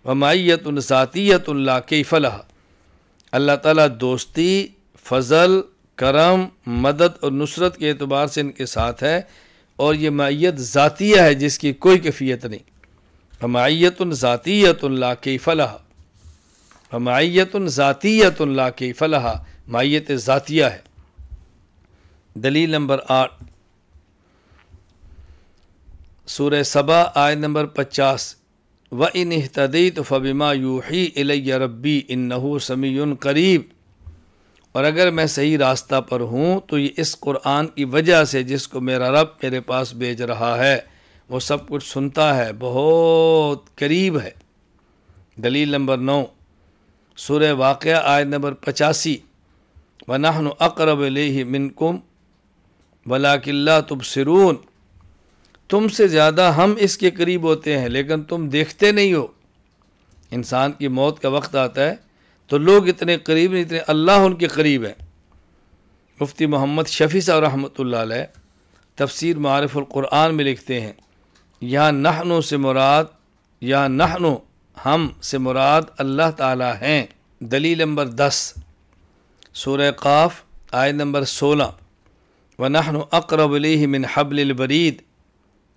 Speaker 1: ومعیت ذاتیت لا کیف لہا، اللہ تعالیٰ دوستی، فضل، کرم، مدد اور نصرت کے اعتبار سے ان کے ساتھ ہے، اور یہ معیت ذاتیہ ہے جس کی کوئی کیفیت نہیں۔ ومعیت ذاتیت لا کیف لہا، ومعیت ذاتیت لا کیف لہا، معیت ذاتیہ ہے۔ دلیل نمبر 8 سورہ سبا آیت نمبر 50، وَإِنِ اهْتَدَيْتُ فَبِمَا يُوحِي إِلَيَّ رَبِّي إِنَّهُ سَمِيعٌ قریب، اور اگر میں صحیح راستہ پر ہوں تو یہ اس قرآن کی وجہ سے جس کو میرا رب میرے پاس بھیج رہا ہے وہ سب کچھ سنتا ہے، بہت قریب ہے۔ دلیل نمبر 9 سورہ واقعہ آیت نمبر 85، وَنَحْنُ أَقْرَبُ إِلَيْهِ مِنْكُمْ وَلَكِنْ لَا تُبْصِرُونَ، تم سے زیادہ ہم اس کے قریب ہوتے ہیں لیکن تم دیکھتے نہیں ہو۔ انسان کی موت کا وقت آتا ہے تو لوگ اتنے قریب نہیں، اتنے اللہ ان کے قریب ہیں۔ مفتی محمد شفیع صاحب رحمۃ اللہ علیہ تفسیر معارف القرآن میں لکھتے ہیں یہاں نحنو سے مراد، یہاں نحنو ہم سے مراد اللہ تعالی ہیں۔ دلیل نمبر 10 سورہ قاف آیت نمبر 16، وَنَحْنُ أَقْرَبُ إِلَيْهِ مِنْ حَبْلِ الْوَرِيدِ،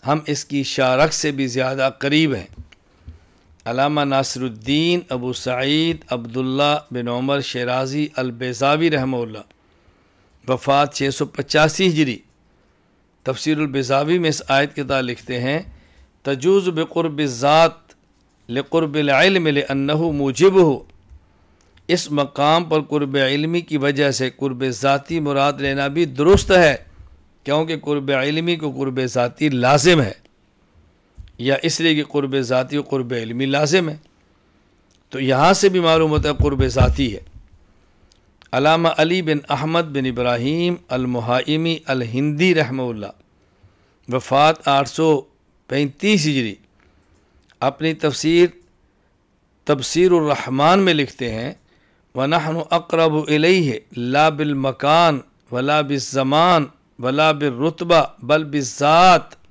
Speaker 1: ہم اس کی شارک سے بھی زیادہ قریب ہیں۔ علامہ ناصر الدین ابو سعید عبداللہ بن عمر شیرازی البیضاوی رحمہ اللہ، وفات 685 ہجری، تفسیر البیضاوی میں اس آیت کے تحت لکھتے ہیں تجوز بقرب الذات لقرب العلم لأنہ موجبہ، اس مقام پر قرب علمی کی وجہ سے قرب ذاتی مراد لینا بھی درست ہے، کیونکہ قرب علمی کو قرب ذاتی لازم ہے، یا اس لیے کہ قرب ذاتی و قرب علمی لازم ہے، تو یہاں سے بھی معلوم ہوتا ہے قرب ذاتی ہے۔ علامہ علی بن احمد بن ابراہیم المحائمی الہندی رحمہ اللہ، وفات 835 ہجری، اپنی تفسیر الرحمن میں لکھتے ہیں وَنَحْنُ أَقْرَبُ إِلَيْهِ لَا بِالْمَكَانِ وَلَا بِالزَّمَانِ وَلَا بِالرُّتْبَةِ بَلْ بِالذَّاتِ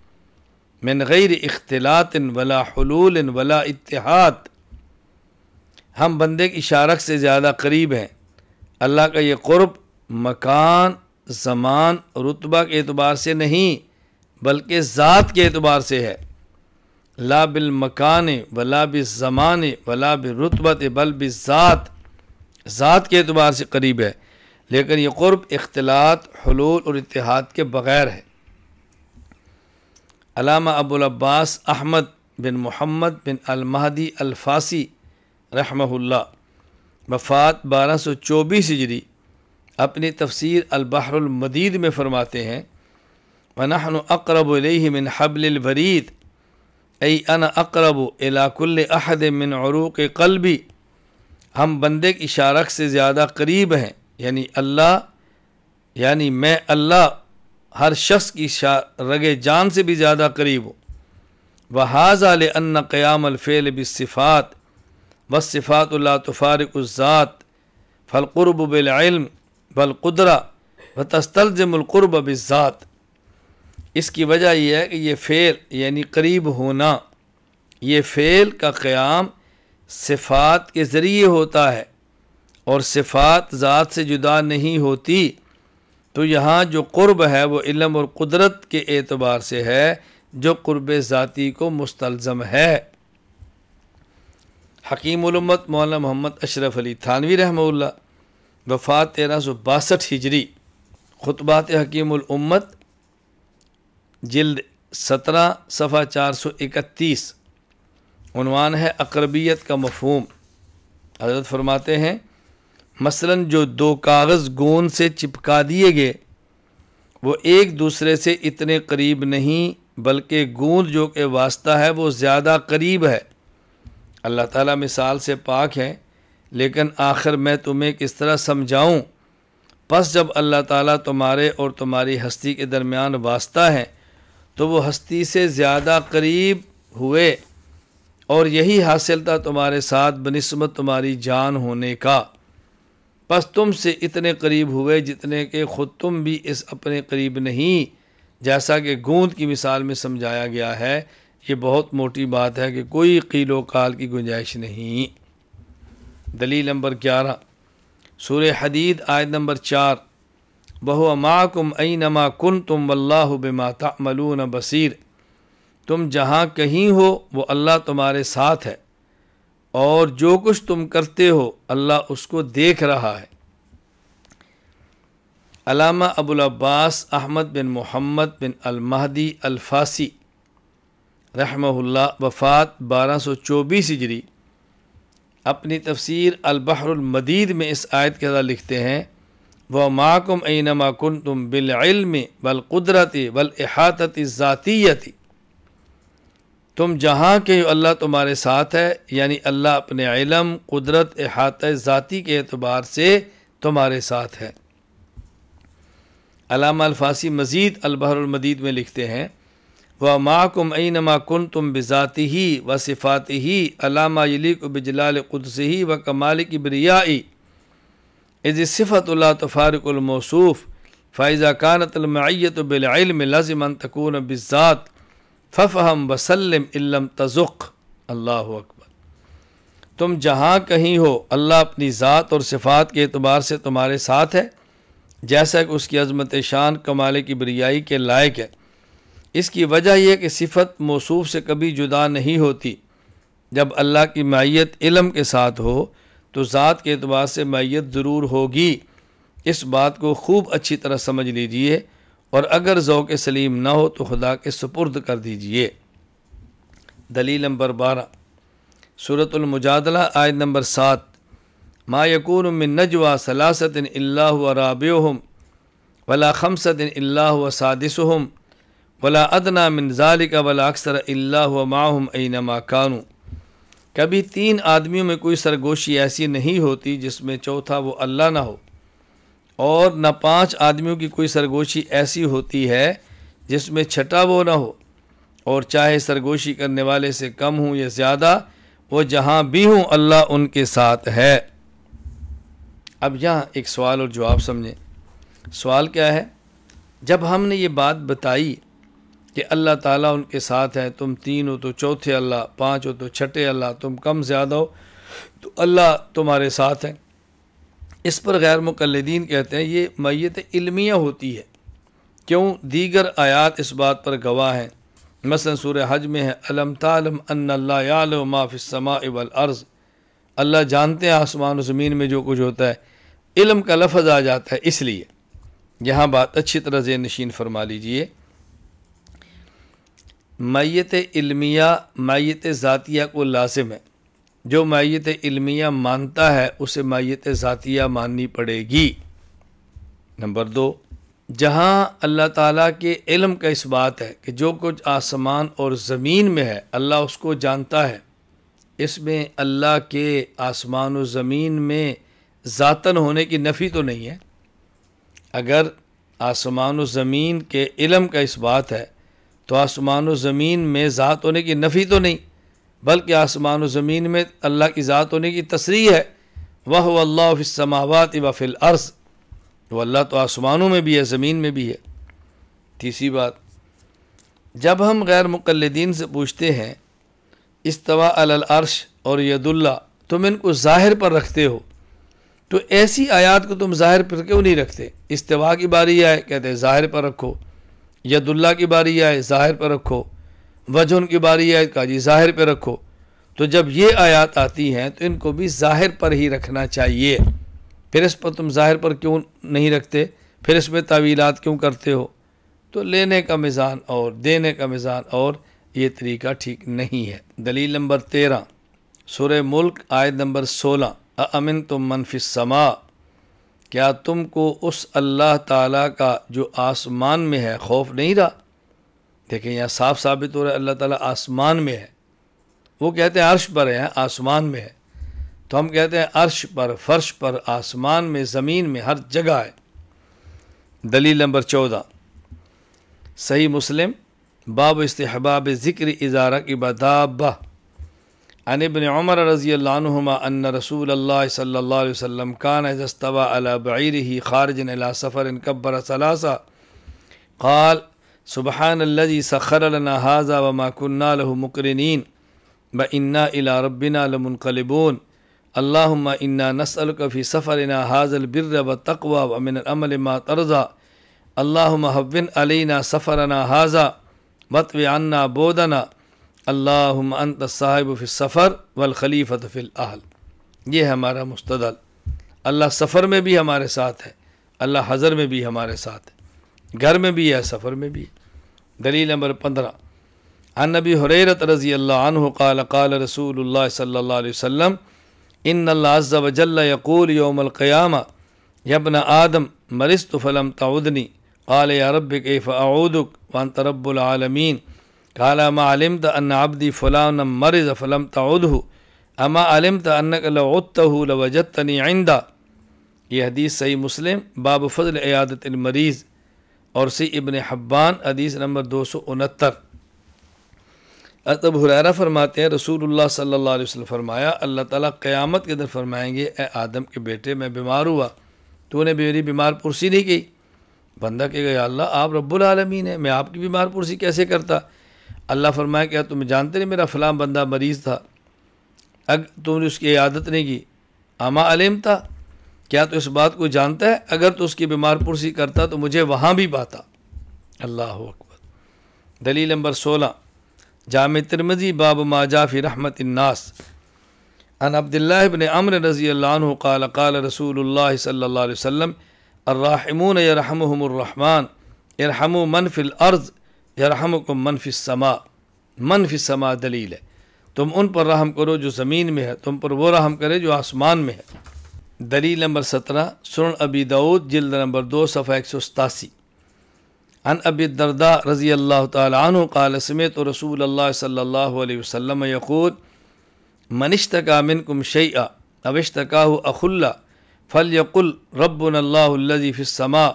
Speaker 1: من غیر اختلاط ولا حلول ولا اتحاد، ہم بندے کی شارک سے زیادہ قریب ہیں۔ اللہ کا یہ قرب مکان، زمان، رتبہ کے اعتبار سے نہیں بلکہ ذات کے اعتبار سے ہے۔ لا بالمکان ولا بالزمان ولا بالرتبہ بل بالذات، ذات کے اعتبار سے قریب ہے، لیکن یہ قرب اختلاط، حلول اور اتحاد کے بغیر ہے۔ علامہ ابو العباس احمد بن محمد بن المہدی الفاسی رحمہ اللہ، وفات 1224 ہجری، اپنی تفسیر البحر المدید میں فرماتے ہیں وَنَحْنُ أَقْرَبُ إِلَيْهِ مِنْ حَبْلِ الْوَرِيدِ أَيْ أَنَا أَقْرَبُ إِلَى كُلِّ أَحَدٍ مِنْ عُرُوقِ قَلْبِ، ہم بندے کی شارک سے زیادہ قریب ہیں، یعنی میں اللہ ہر شخص کی رگ جان سے بھی زیادہ قریب ہوں۔ وَهَذَا لِأَنَّ قِيَامَ الْفِعْلِ بِالصِّفَاتِ وَالصِّفَاتُ لَا تُفَارِقُ الذَّاتِ فَالْقُرْبُ بِالْعِلْمِ وَالْقُدْرَةِ وَتَسْتَلْزِمُ الْقُرْبَ بِالذَّاتِ، اس کی وجہ یہ ہے کہ یہ فعل یعنی قریب ہونا، یہ فعل کا قیام صفات کے ذریعے ہوتا ہے اور صفات ذات سے جدا نہیں ہوتی، تو یہاں جو قرب ہے وہ علم اور قدرت کے اعتبار سے ہے جو قرب ذاتی کو مستلزم ہے۔ حکیم الامت مولانا محمد اشرف علی تھانوی رحمہ اللہ، وفات 1362 ہجری، خطبات حکیم الامت جلد 17 صفحہ 431 عنوان ہے اقربیت کا مفہوم۔ حضرت فرماتے ہیں مثلاً جو دو کاغذ گوند سے چپکا دیے گئے وہ ایک دوسرے سے اتنے قریب نہیں بلکہ گوند جو کہ واسطہ ہے وہ زیادہ قریب ہے۔ اللہ تعالیٰ مثال سے پاک ہے، لیکن آخر میں تمہیں کس طرح سمجھاؤں؟ پس جب اللہ تعالیٰ تمہارے اور تمہاری ہستی کے درمیان واسطہ ہے تو وہ ہستی سے زیادہ قریب ہوئے، اور یہی حاصل تھا تمہارے ساتھ بنسبت تمہاری جان ہونے کا۔ پس تم سے اتنے قریب ہوئے جتنے کہ خود تم بھی اس اپنے قریب نہیں، جیسا کہ گوند کی مثال میں سمجھایا گیا ہے۔ یہ بہت موٹی بات ہے کہ کوئی قیل و قال کی گنجائش نہیں۔ دلیل نمبر 11 سورہ حدید آیت نمبر 4 وَهُوَ مَعَكُمْ أَيْنَمَا كُنْتُمْ وَاللَّهُ بِمَا تَعْمَلُونَ بَصِيرٌ، تم جہاں کہیں ہو وہ اللہ تمہارے ساتھ ہے، اور جو کچھ تم کرتے ہو اللہ اس کو دیکھ رہا ہے۔ علامہ ابو العباس احمد بن محمد بن المہدی الفاسی رحمہ اللہ وفات 1224 ہجری اپنی تفسیر البحر المدید میں اس آیت کے اندر لکھتے ہیں وَمَعَكُمْ أَيْنَمَا كُنْتُمْ بِالْعِلْمِ وَالْقُدْرَةِ وَالْإِحَاطَةِ الذَّاتِيَّةِ، تم جہاں کہ اللہ تمہارے ساتھ ہے، یعنی اللہ اپنے علم، قدرت، احاطہ ذاتی کے اعتبار سے تمہارے ساتھ ہے۔ علامہ الفاسی مزید البحر المدید میں لکھتے ہیں وَمَعَكُمْ أَيْنَمَا كُنْتُمْ بِذَاتِهِ وَصِفَاتِهِ عَلَى مَا يَلِيقُ بِجَلَالِ قُدْسِهِ وَكَمَالِ كِبْرِيَائِهِ إِذِ الصِّفَةُ لَا تُفَارِقُ الْمَوْصُوفَ فَإِذَا كَانَتِ الْمَعِيَّةُ بِالْعِلْمِ لَازِمًا أَن تَكُونَ بِالذَّاتِ فَفْهَمْ وَسَلِّمْ إِن لَّمْ تَذُقْ۔ اللہ اکبر۔ تم جہاں کہیں ہو اللہ اپنی ذات اور صفات کے اعتبار سے تمہارے ساتھ ہے، جیسا کہ اس کی عظمت شان کمال کبریائی کے لائق ہے۔ اس کی وجہ یہ کہ صفت موصوف سے کبھی جدا نہیں ہوتی۔ جب اللہ کی معیت علم کے ساتھ ہو تو ذات کے اعتبار سے معیت ضرور ہوگی۔ اس بات کو خوب اچھی طرح سمجھ لیجئے، اور اگر ذوق سلیم نہ ہو تو خدا کے سپرد کر دیجئے۔ دلیل نمبر 12 سورۃ المجادلہ آیت نمبر 7 ما یکون من نجوى ثلاثة الا هو رابعهم ولا خمسة الا هو سادسهم ولا ادنى من ذلك ولا اکثر الا هو معهم اینما كانوا، کبھی 3 آدمیوں میں کوئی سرگوشی ایسی نہیں ہوتی جس میں چوتھا وہ اللہ نہ ہو، اور نہ 5 آدمیوں کی کوئی سرگوشی ایسی ہوتی ہے جس میں چھٹا وہ نہ ہو، اور چاہے سرگوشی کرنے والے سے کم ہوں یا زیادہ، وہ جہاں بھی ہوں اللہ ان کے ساتھ ہے۔ اب یہاں ایک سوال اور جواب سمجھیں۔ سوال کیا ہے؟ جب ہم نے یہ بات بتائی کہ اللہ تعالیٰ ان کے ساتھ ہے، تم 3 ہو تو چوتھے اللہ، 5 ہو تو چھٹے اللہ، تم کم زیادہ ہو تو اللہ تمہارے ساتھ ہے، اس پر غیر مقلدین کہتے ہیں یہ معیت علمیہ ہوتی ہے۔ کیوں؟ دیگر آیات اس بات پر گواہ ہیں۔ مثلا سورہ حج میں ہے الم تعلم ان اللہ یعلم ما فی السماء والارض، اللہ جانتے ہیں آسمان و زمین میں جو کچھ ہوتا ہے۔ علم کا لفظ آ جاتا ہے، اس لیے یہاں بات اچھی طرح ذہن نشین فرما لیجئے۔ معیت علمیہ معیت ذاتیہ کو لازم ہے۔ جو معیت علمیہ مانتا ہے اسے معیت ذاتیہ ماننی پڑے گی۔ نمبر 2، جہاں اللہ تعالیٰ کے علم کا اس بات ہے کہ جو کچھ آسمان اور زمین میں ہے اللہ اس کو جانتا ہے، اس میں اللہ کے آسمان و زمین میں ذاتاً ہونے کی نفی تو نہیں ہے۔ اگر آسمان و زمین کے علم کا اس بات ہے تو آسمان و زمین میں ذات ہونے کی نفی تو نہیں، بلکہ آسمان و زمین میں اللہ کی ذات ہونے کی تصریح ہے۔ وَهُوَ اللَّهُ فِي السَّمَاوَاتِ وَفِي الْأَرْضِ، وہ اللہ تو آسمانوں میں بھی ہے، زمین میں بھی ہے۔ تیسری بات، جب ہم غیر مقلدین سے پوچھتے ہیں استوا علی العرش اور ید اللہ، تم ان کو ظاہر پر رکھتے ہو، تو ایسی آیات کو تم ظاہر پر کیوں نہیں رکھتے؟ استوا کی باری آئے کہتے ہیں ظاہر پر رکھو، ید اللہ کی باری آئے ظاہر پر رکھو، وجہ کی باری آئے کہا جی ظاہر پہ رکھو۔ تو جب یہ آیات آتی ہیں تو ان کو بھی ظاہر پر ہی رکھنا چاہیے، پھر اس پر تم ظاہر پر کیوں نہیں رکھتے؟ پھر اس میں تعویلات کیوں کرتے ہو؟ تو لینے کا میزان اور دینے کا میزان اور، یہ طریقہ ٹھیک نہیں ہے۔ دلیل نمبر 13 سورہ ملک آیت نمبر 16، اَأَمِنْتُم مَّن فِی السَّمَاءِ، کیا تم کو اس اللہ تعالیٰ کا جو آسمان میں ہے خوف نہیں رہا؟ دیکھیں یہاں صاف ثابت ہو رہا ہے اللہ تعالیٰ آسمان میں ہے، وہ کہتے ہیں عرش پر ہے، آسمان میں ہے، تو ہم کہتے ہیں عرش پر، فرش پر، آسمان میں، زمین میں، ہر جگہ ہے۔ دلیل نمبر 14 صحیح مسلم باب استحباب ذکر اذا رکب دابہ، عن ابن عمر رضی اللہ عنہما ان رسول اللہ صلی اللہ علیہ وسلم کان اذا استوى على بعیرہ خارجا الى سفر کبر ثلاثا قال سبحان الذي سخر لنا هذا وما كنا له مقرنين وإنا إلى ربنا لمنقلبون اللهم إنا نسألك في سفرنا هذا البر والتقوى ومن العمل ما ترضى اللهم هون علينا سفرنا هذا واطوِ عنا بودنا اللهم انت الصاحب في السفر والخلیفۃ فی الاہل۔ یہ ہے ہمارا مستدل، اللہ سفر میں بھی ہمارے ساتھ ہے، اللہ حضر میں بھی ہمارے ساتھ ہے، گھر میں بھی ہے، سفر میں بھی ہے۔ دلیل نمبر 15 عن ابی ہریرہ رضی اللہ عنہ قال قال رسول اللہ صلی اللہ علیہ وسلم ان اللہ عز وجل یقول یوم القیامہ یا ابن آدم مرضت فلم تعدنی قال یا رب کیف اعودک وانت رب العالمین قال اما علمت ان عبدی فلانا مرض فلم تعدہ اما علمت انک لو عدتہ لوجدتنی عندہ۔ یہ حدیث صحیح مسلم باب فضل عیادت المریض اور صحیح ابن حبان حدیث نمبر 269۔ ابو ہریرہ فرماتے ہیں رسول اللہ صلی اللہ علیہ وسلم فرمایا اللہ تعالیٰ قیامت کے دن فرمائیں گے اے آدم کے بیٹے میں بیمار ہوا، تو نے میری بیمار پرسی نہیں کی۔ بندہ کہے گا یا اللہ آپ رب العالمین ہیں، میں آپ کی بیمار پرسی کیسے کرتا؟ اللہ فرمائے کیا تم جانتے نہیں میرا فلاں بندہ مریض تھا، تم نے اس کی عیادت نہیں کی؟ اما علم تھا، کیا تو اس بات کو جانتا ہے اگر تو اس کی بیمار پرسی کرتا تو مجھے وہاں بھی پاتا۔ اللہ اکبر۔ دلیل نمبر 16 جامع ترمذی باب ما جاء فی رحمت الناس عن عبداللہ بن عمرو رضی اللہ عنہ قال قال رسول اللہ صلی اللہ علیہ وسلم الراحمون یرحمهم الرحمن ارحموا من فی الارض یرحمکم من فی السماء۔ من فی السماء دلیل ہے، تم ان پر رحم کرو جو زمین میں ہے، تم پر وہ رحم کرے جو آسمان میں ہے۔ دلیل نمبر 17 سنن ابی داؤد جلد نمبر 2 صفحہ 187 عن ابی الدرداء رضی اللہ تعالی عنہ قال سمعت رسول اللہ صلی اللہ علیہ وسلم یقول من اشتکا منکم شیئا او اشتکاہ اخ اللہ فلیقل ربنا اللہ الذی فی السماء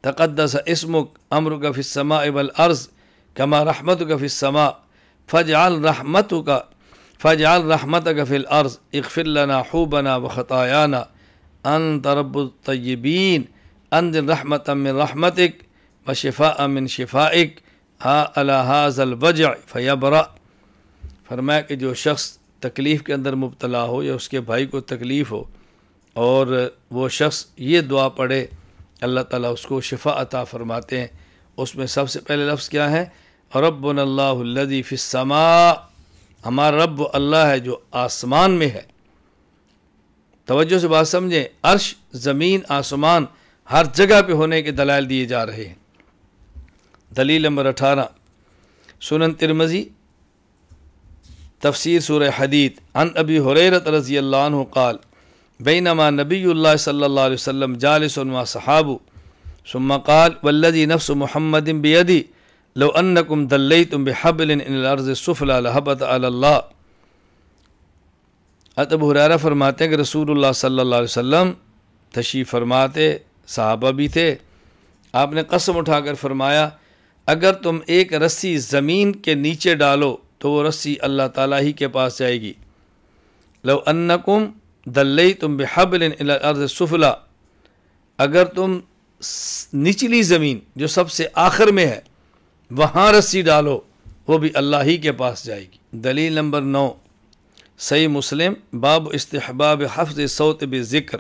Speaker 1: تقدس اسمک امرک فی السماء والارض کما رحمتک فی السماء فاجعل رحمتک فی الارض اغفر لنا حوبنا وخطایانا انت رب الطیبین انزل رحمتا من رحمتک وشفاء من شفائک علی ھذا الوجع فیبرأ۔ فرمایا کہ جو شخص تکلیف کے اندر مبتلا ہو یا اس کے بھائی کو تکلیف ہو اور وہ شخص یہ دعا پڑھے اللہ تعالیٰ اس کو شفا عطا فرماتے ہیں۔ اس میں سب سے پہلے لفظ کیا ہے؟ ربنا اللہ الذی فی السماء، ہمارا رب اللہ ہے جو آسمان میں ہے۔ توجہ سے بات سمجھیں، عرش، زمین، آسمان ہر جگہ پہ ہونے کے دلائل دیے جا رہے ہیں۔ دلیل نمبر 18 سنن ترمذی تفسیر سورہ حدید عن ابی ہریرہ رضی اللہ عنہ قال بینما نبی اللہ صلی اللہ علیہ وسلم جالس مع صحابہ ثم قال والذی نفس محمد بیدی لو انکم دلیتم بحبل ان الارض السفلی لہبط علی اللہ۔ ابو ہریرہ فرماتے ہیں کہ رسول اللہ صلی اللہ علیہ وسلم تشریف فرماتے، صحابہ بھی تھے، آپ نے قسم اٹھا کر فرمایا اگر تم ایک رسی زمین کے نیچے ڈالو تو وہ رسی اللہ تعالیٰ ہی کے پاس جائے گی۔ لو انکم دلیتم بحبل الی الارض السفلی، اگر تم نچلی زمین جو سب سے آخر میں ہے وہاں رسی ڈالو وہ بھی اللہ ہی کے پاس جائے گی۔ دلیل نمبر 9 صحیح مسلم باب استحباب حفظ صوت بالذکر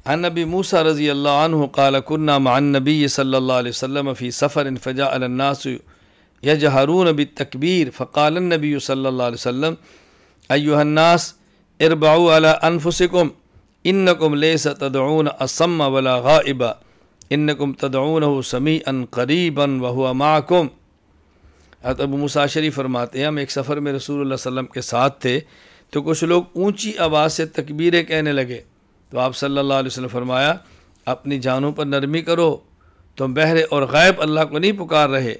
Speaker 1: عن نبی موسیٰ رضی اللہ عنہ قال كنا مع النبی صلی اللہ علیہ وسلم فی سفر فجعل الناس یجہرون بالتکبیر فقال النبی صلی اللہ علیہ وسلم ایہا الناس اربعوا علی انفسکم انکم لیس تدعون اصم ولا غائبا انکم تدعونہ سمیعا قریبا وہو معکم۔ حضرت ابو موسیٰ اشعری فرماتے ہیں ہم ایک سفر میں رسول اللہ صلی اللہ علیہ وسلم کے ساتھ تھے تو کچھ لوگ اونچی آواز سے تکبیریں کہنے لگے، تو آپ صلی اللہ علیہ وسلم فرمایا اپنی جانوں پر نرمی کرو، تم بہرے اور غائب اللہ کو نہیں پکار رہے،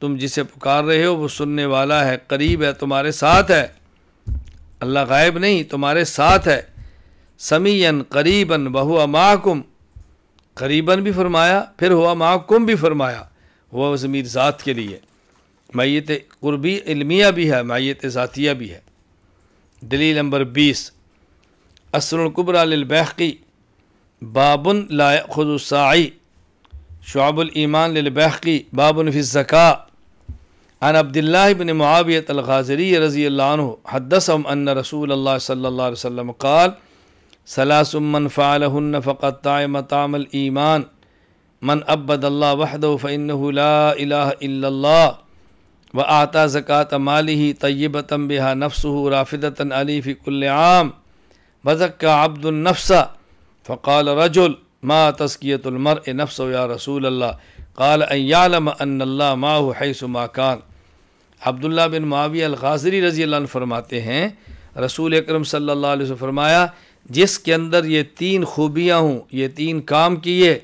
Speaker 1: تم جسے پکار رہے ہو وہ سننے والا ہے، قریب ہے، تمہارے ساتھ ہے۔ اللہ غائب نہیں، تمہارے ساتھ ہے۔ سمیعاً قریباً وہو معکم، قریباً بھی فرمایا، پھر ہوا معکم بھی فرمایا، ہوا ضمیر ذات کے لیے، معیت قربی علمیہ بھی ہے، معیت ذاتیہ بھی ہے۔ دلیل نمبر 20 اصل الکبریٰ للبیہقی باب لا یأخذ الساعی، شعب الایمان للبیہقی باب فی الزکاة، عن عبد اللہ بن معاویۃ الغازری رضی اللہ عنہ حدثهم ان رسول اللہ صلی اللہ علیہ وسلم قال ثلاث من فعلهن فقد طعم طعم الایمان، من عبد اللہ وحدہ فإنہ لا الہ الا اللہ، وأعطى زكاة ماله طيبة بها نفسه رافدة عليه في كل عام، وزكى عبد النفس، فقال رجل ما تزكية المرء نفسه يا رسول الله؟ قال أن يعلم أن الله معه حيث ما كان۔ عبداللہ بن معاویہ الغازری رضی اللہ عنہ فرماتے ہیں رسول اکرم صلی اللہ علیہ وسلم فرمایا جس کے اندر یہ 3 خوبیاں ہوں، یہ 3 کام کیے،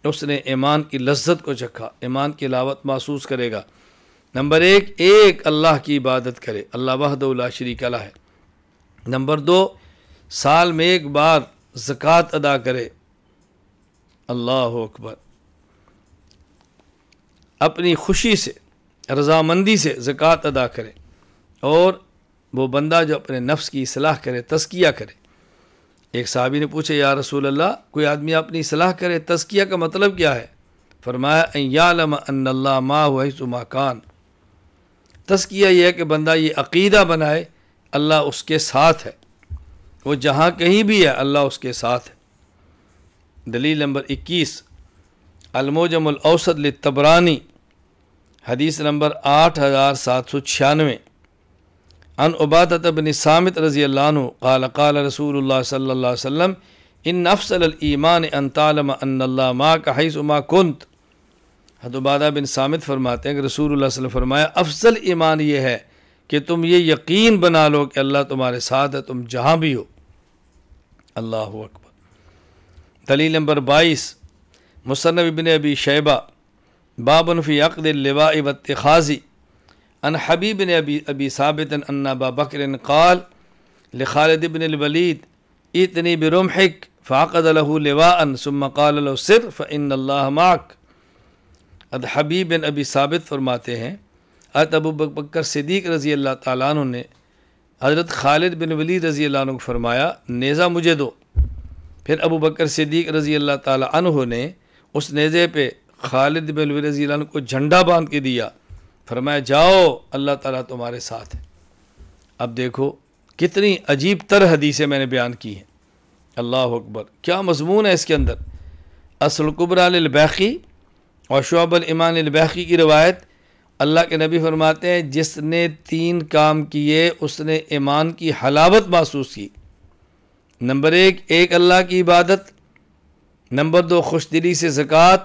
Speaker 1: اس نے ایمان کی لذت کو چکھا، ایمان کی حلاوت محسوس کرے گا۔ نمبر 1 ایک اللہ کی عبادت کرے، اللہ وحدہ لا شریک لہ ہے۔ نمبر 2 سال میں ایک بار زکوٰۃ ادا کرے، اللہ اکبر، اپنی خوشی سے رضامندی سے زکوٰۃ ادا کرے، اور وہ بندہ جو اپنے نفس کی اصلاح کرے، تزکیہ کرے۔ ایک صحابی نے پوچھا یا رسول اللہ کوئی آدمی اپنی اصلاح کرے، تزکیہ کا مطلب کیا ہے؟ فرمایا ان یعلم ان اللہ معہ حیث ما کان۔ تزکیہ یہ ہے کہ بندہ یہ عقیدہ بنائے اللہ اس کے ساتھ ہے، وہ جہاں کہیں بھی ہے اللہ اس کے ساتھ ہے۔ دلیل نمبر 21 المعجم الاوسط للطبرانی حدیث نمبر 8796 عن عبادۃ بن صامت رضی اللہ عنہ قال قال رسول اللہ صلی اللہ علیہ وسلم ان افضل الایمان ان تعلم ان اللہ معک حیث ما کنت۔ حضرت عبادہ بن صامت فرماتے ہیں کہ رسول اللہ صلی اللہ علیہ وسلم فرمایا افضل ایمان یہ ہے کہ تم یہ یقین بنا لو کہ اللہ تمہارے ساتھ ہے، تم جہاں بھی ہو۔ اللہ اکبر۔ دلیل نمبر 22 مصنف ابن ابی شیبہ باب فی عقد اللواء والاتخاذ عن حبیب بن ابی ثابت ان ابا بکر قال لخالد بن الولید ائتنی برمحک فعقد له لواء ثم قال له سر فإن اللہ معک۔ حبیب بن ابی ثابت فرماتے ہیں حضرت ابو بکر صدیق رضی اللہ تعالیٰ عنہ نے حضرت خالد بن ولید رضی اللہ عنہ کو فرمایا نیزہ مجھے دو۔ پھر ابو بکر صدیق رضی اللہ تعالیٰ عنہ نے اس نیزے پہ خالد بن ولید رضی اللہ عنہ کو جھنڈا باندھ کے دیا، فرمایا جاؤ اللہ تعالیٰ تمہارے ساتھ ہے۔ اب دیکھو کتنی عجیب تر حدیثیں میں نے بیان کی ہیں، اللہ اکبر، کیا مضمون ہے اس کے اندر۔ اصل الکبریٰ للبیہقی اور شعب الایمان للبیہقی کی روایت، اللہ کے نبی فرماتے ہیں جس نے 3 کام کیے اس نے ایمان کی حلاوت محسوس کی۔ نمبر 1 ایک اللہ کی عبادت، نمبر 2 خوش دلی سے زکوٰۃ،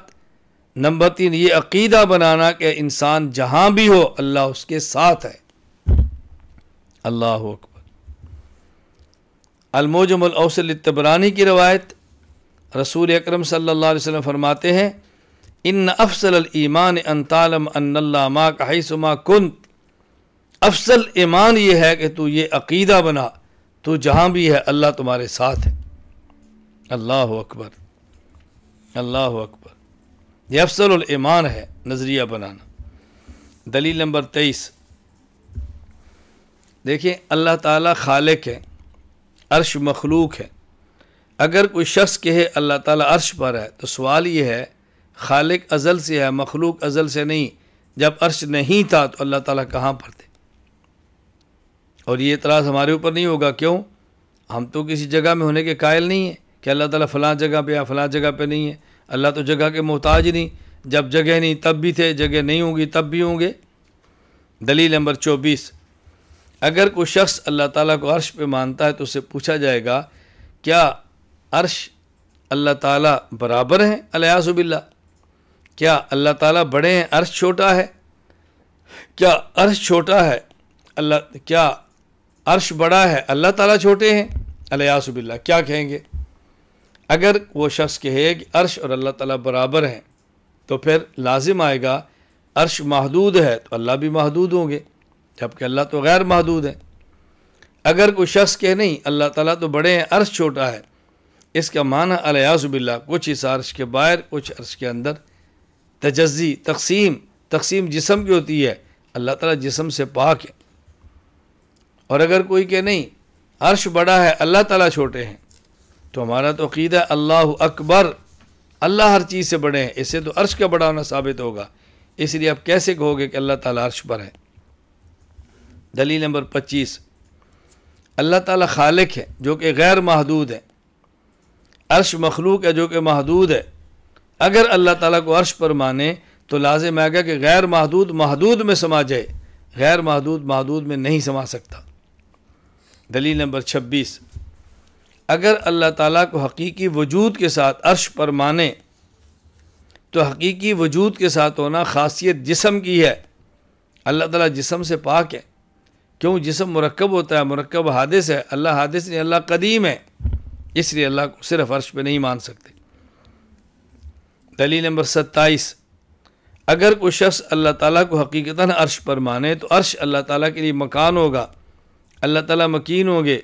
Speaker 1: نمبر 3 یہ عقیدہ بنانا کہ انسان جہاں بھی ہو اللہ اس کے ساتھ ہے۔ اللہ اکبر۔ المعجم الاوسط للطبرانی کی روایت، رسول اکرم صلی اللہ علیہ وسلم فرماتے ہیں ان افضل الایمان ان تعلم ان اللہ معک حیث ما کنت۔ افضل ایمان یہ ہے کہ تو یہ عقیدہ بنا تو جہاں بھی ہے اللہ تمہارے ساتھ ہے۔ اللہ اکبر، اللہ اکبر، یہ افضل الایمان ہے نظریہ بنانا۔ دلیل نمبر 23 دیکھیں اللہ تعالیٰ خالق ہے، عرش مخلوق ہے۔ اگر کوئی شخص کہے اللہ تعالیٰ عرش پر ہے تو سوال یہ ہے خالق ازل سے ہے، مخلوق ازل سے نہیں، جب عرش نہیں تھا تو اللہ تعالیٰ کہاں پر تھے؟ اور یہ اعتراض ہمارے اوپر نہیں ہوگا، کیوں؟ ہم تو کسی جگہ میں ہونے کے قائل نہیں ہیں کہ اللہ تعالیٰ فلاں جگہ پہ یا فلاں جگہ پہ نہیں ہے، اللہ تو جگہ کے محتاج نہیں، جب جگہ نہیں تب بھی تھے، جگہ نہیں ہوں گی تب بھی ہوں گے۔ دلیل نمبر 24 اگر کوئی شخص اللہ تعالیٰ کو عرش پہ مانتا ہے تو اس سے پوچھا جائے گا کیا عرش اللہ تعالیٰ برابر ہیں؟ الیاذ باللہ، کیا اللہ تعالیٰ بڑے ہیں، عرش چھوٹا ہے؟ کیا عرش چھوٹا ہے؟ کیا عرش بڑا ہے، اللہ تعالیٰ چھوٹے ہیں؟ الیاذ باللہ، کیا کہیں گے؟ اگر وہ شخص کہے کہ عرش اور اللہ تعالیٰ برابر ہیں تو پھر لازم آئے گا عرش محدود ہے تو اللہ بھی محدود ہوں گے، جبکہ اللہ تو غیر محدود ہے۔ اگر کوئی شخص کہے نہیں اللہ تعالیٰ تو بڑے ہیں، عرش چھوٹا ہے، اس کا معنی الیاذ باللہ کچھ اس عرش کے باہر کچھ عرش کے اندر تجزی، تقسیم جسم کی ہوتی ہے، اللہ تعالیٰ جسم سے پاک ہے۔ اور اگر کوئی کہ نہیں عرش بڑا ہے اللہ تعالیٰ چھوٹے ہیں، تو ہمارا تو عقیدہ اللہ اکبر، اللہ ہر چیز سے بڑے ہیں، اس سے تو عرش کا بڑا ہونا ثابت ہوگا، اس لیے آپ کیسے کہو گے کہ اللہ تعالیٰ عرش پر ہے؟ دلیل نمبر 25، اللہ تعالیٰ خالق ہے جو کہ غیر محدود ہے، عرش مخلوق ہے جو کہ محدود ہے۔ اگر اللہ تعالیٰ کو عرش پر مانے تو لازم آئے گا کہ غیر محدود محدود میں سما جائے، غیر محدود محدود میں نہیں سما سکتا۔ دلیل نمبر 26، اگر اللہ تعالیٰ کو حقیقی وجود کے ساتھ عرش پر مانے تو حقیقی وجود کے ساتھ ہونا خاصیت جسم کی ہے، اللہ تعالیٰ جسم سے پاک ہے۔ کیوں؟ جسم مرکب ہوتا ہے، مرکب حادث ہے، اللہ حادث نہیں، اللہ قدیم ہے، اس لیے اللہ کو صرف عرش پہ نہیں مان سکتے۔ دلیل نمبر 27، اگر کوئی شخص اللہ تعالیٰ کو حقیقتاً عرش پر مانے تو عرش اللہ تعالیٰ کے لیے مکان ہوگا، اللہ تعالیٰ مکین ہوں گے،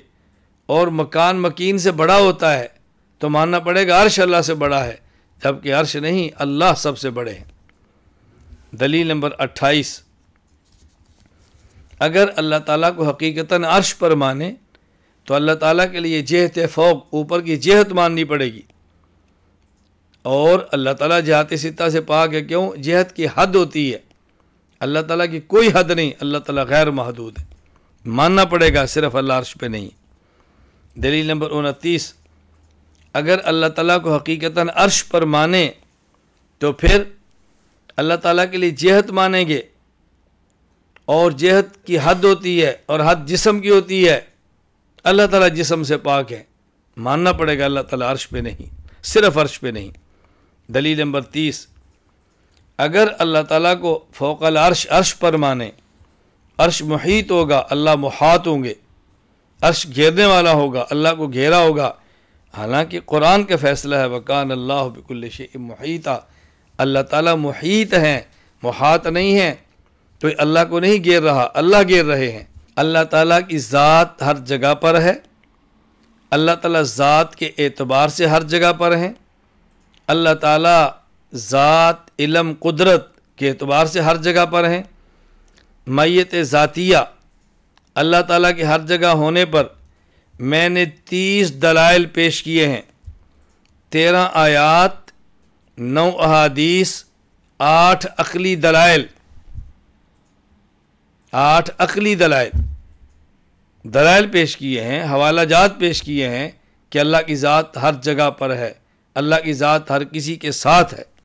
Speaker 1: اور مکان مکین سے بڑا ہوتا ہے تو ماننا پڑے گا عرش اللہ سے بڑا ہے، جبکہ عرش نہیں، اللہ سب سے بڑے ہیں۔ دلیل نمبر 28، اگر اللہ تعالیٰ کو حقیقتاً عرش پر مانے تو اللہ تعالیٰ کے لیے جہت فوق، اوپر کی جہت ماننی پڑے گی، اور اللہ تعالیٰ جہت ستہ سے پاک ہے۔ کیوں؟ جہت کی حد ہوتی ہے، اللہ تعالیٰ کی کوئی حد نہیں، اللہ تعالیٰ غیر محدود ہے، ماننا پڑے گا، صرف اللہ عرش پہ نہیں۔ دلیل نمبر 29، اگر اللہ تعالیٰ کو حقیقتاً عرش پر مانے تو پھر اللہ تعالیٰ کے لیے جہت مانیں گے، اور جہت کی حد ہوتی ہے اور حد جسم کی ہوتی ہے، اللہ تعالیٰ جسم سے پاک ہے، ماننا پڑے گا اللہ تعالیٰ عرش پہ نہیں، صرف عرش پہ نہیں۔ دلیل نمبر 30، اگر اللہ تعالیٰ کو فوق العرش عرش پر مانے، عرش محیط ہوگا، اللہ محاط ہوں گے، عرش گھیرنے والا ہوگا، اللہ کو گھیرا ہوگا، حالانکہ قرآن کا فیصلہ ہے وَكَانَ اللَّهُ بِكُلِّ شَيْءٍ مُحِيطًا، اللہ تعالیٰ محیط ہیں، محاط نہیں ہیں، تو اللہ کو نہیں گھیر رہا، اللہ گھیر رہے ہیں۔ اللہ تعالیٰ کی ذات ہر جگہ پر ہے، اللہ تعالیٰ ذات کے اعتبار سے ہر جگہ پر ہیں، اللہ تعالیٰ ذات، علم، قدرت کے اعتبار سے ہر جگہ پر ہیں۔ معیت ذاتیہ، اللہ تعالیٰ کے ہر جگہ ہونے پر میں نے 30 دلائل پیش کیے ہیں، 13 آیات، 9 احادیث، 8 عقلی دلائل، 8 عقلی دلائل پیش کیے ہیں، حوالہ جات پیش کیے ہیں کہ اللہ کی ذات ہر جگہ پر ہے، اللہ کی ذات ہر کسی کے ساتھ ہے۔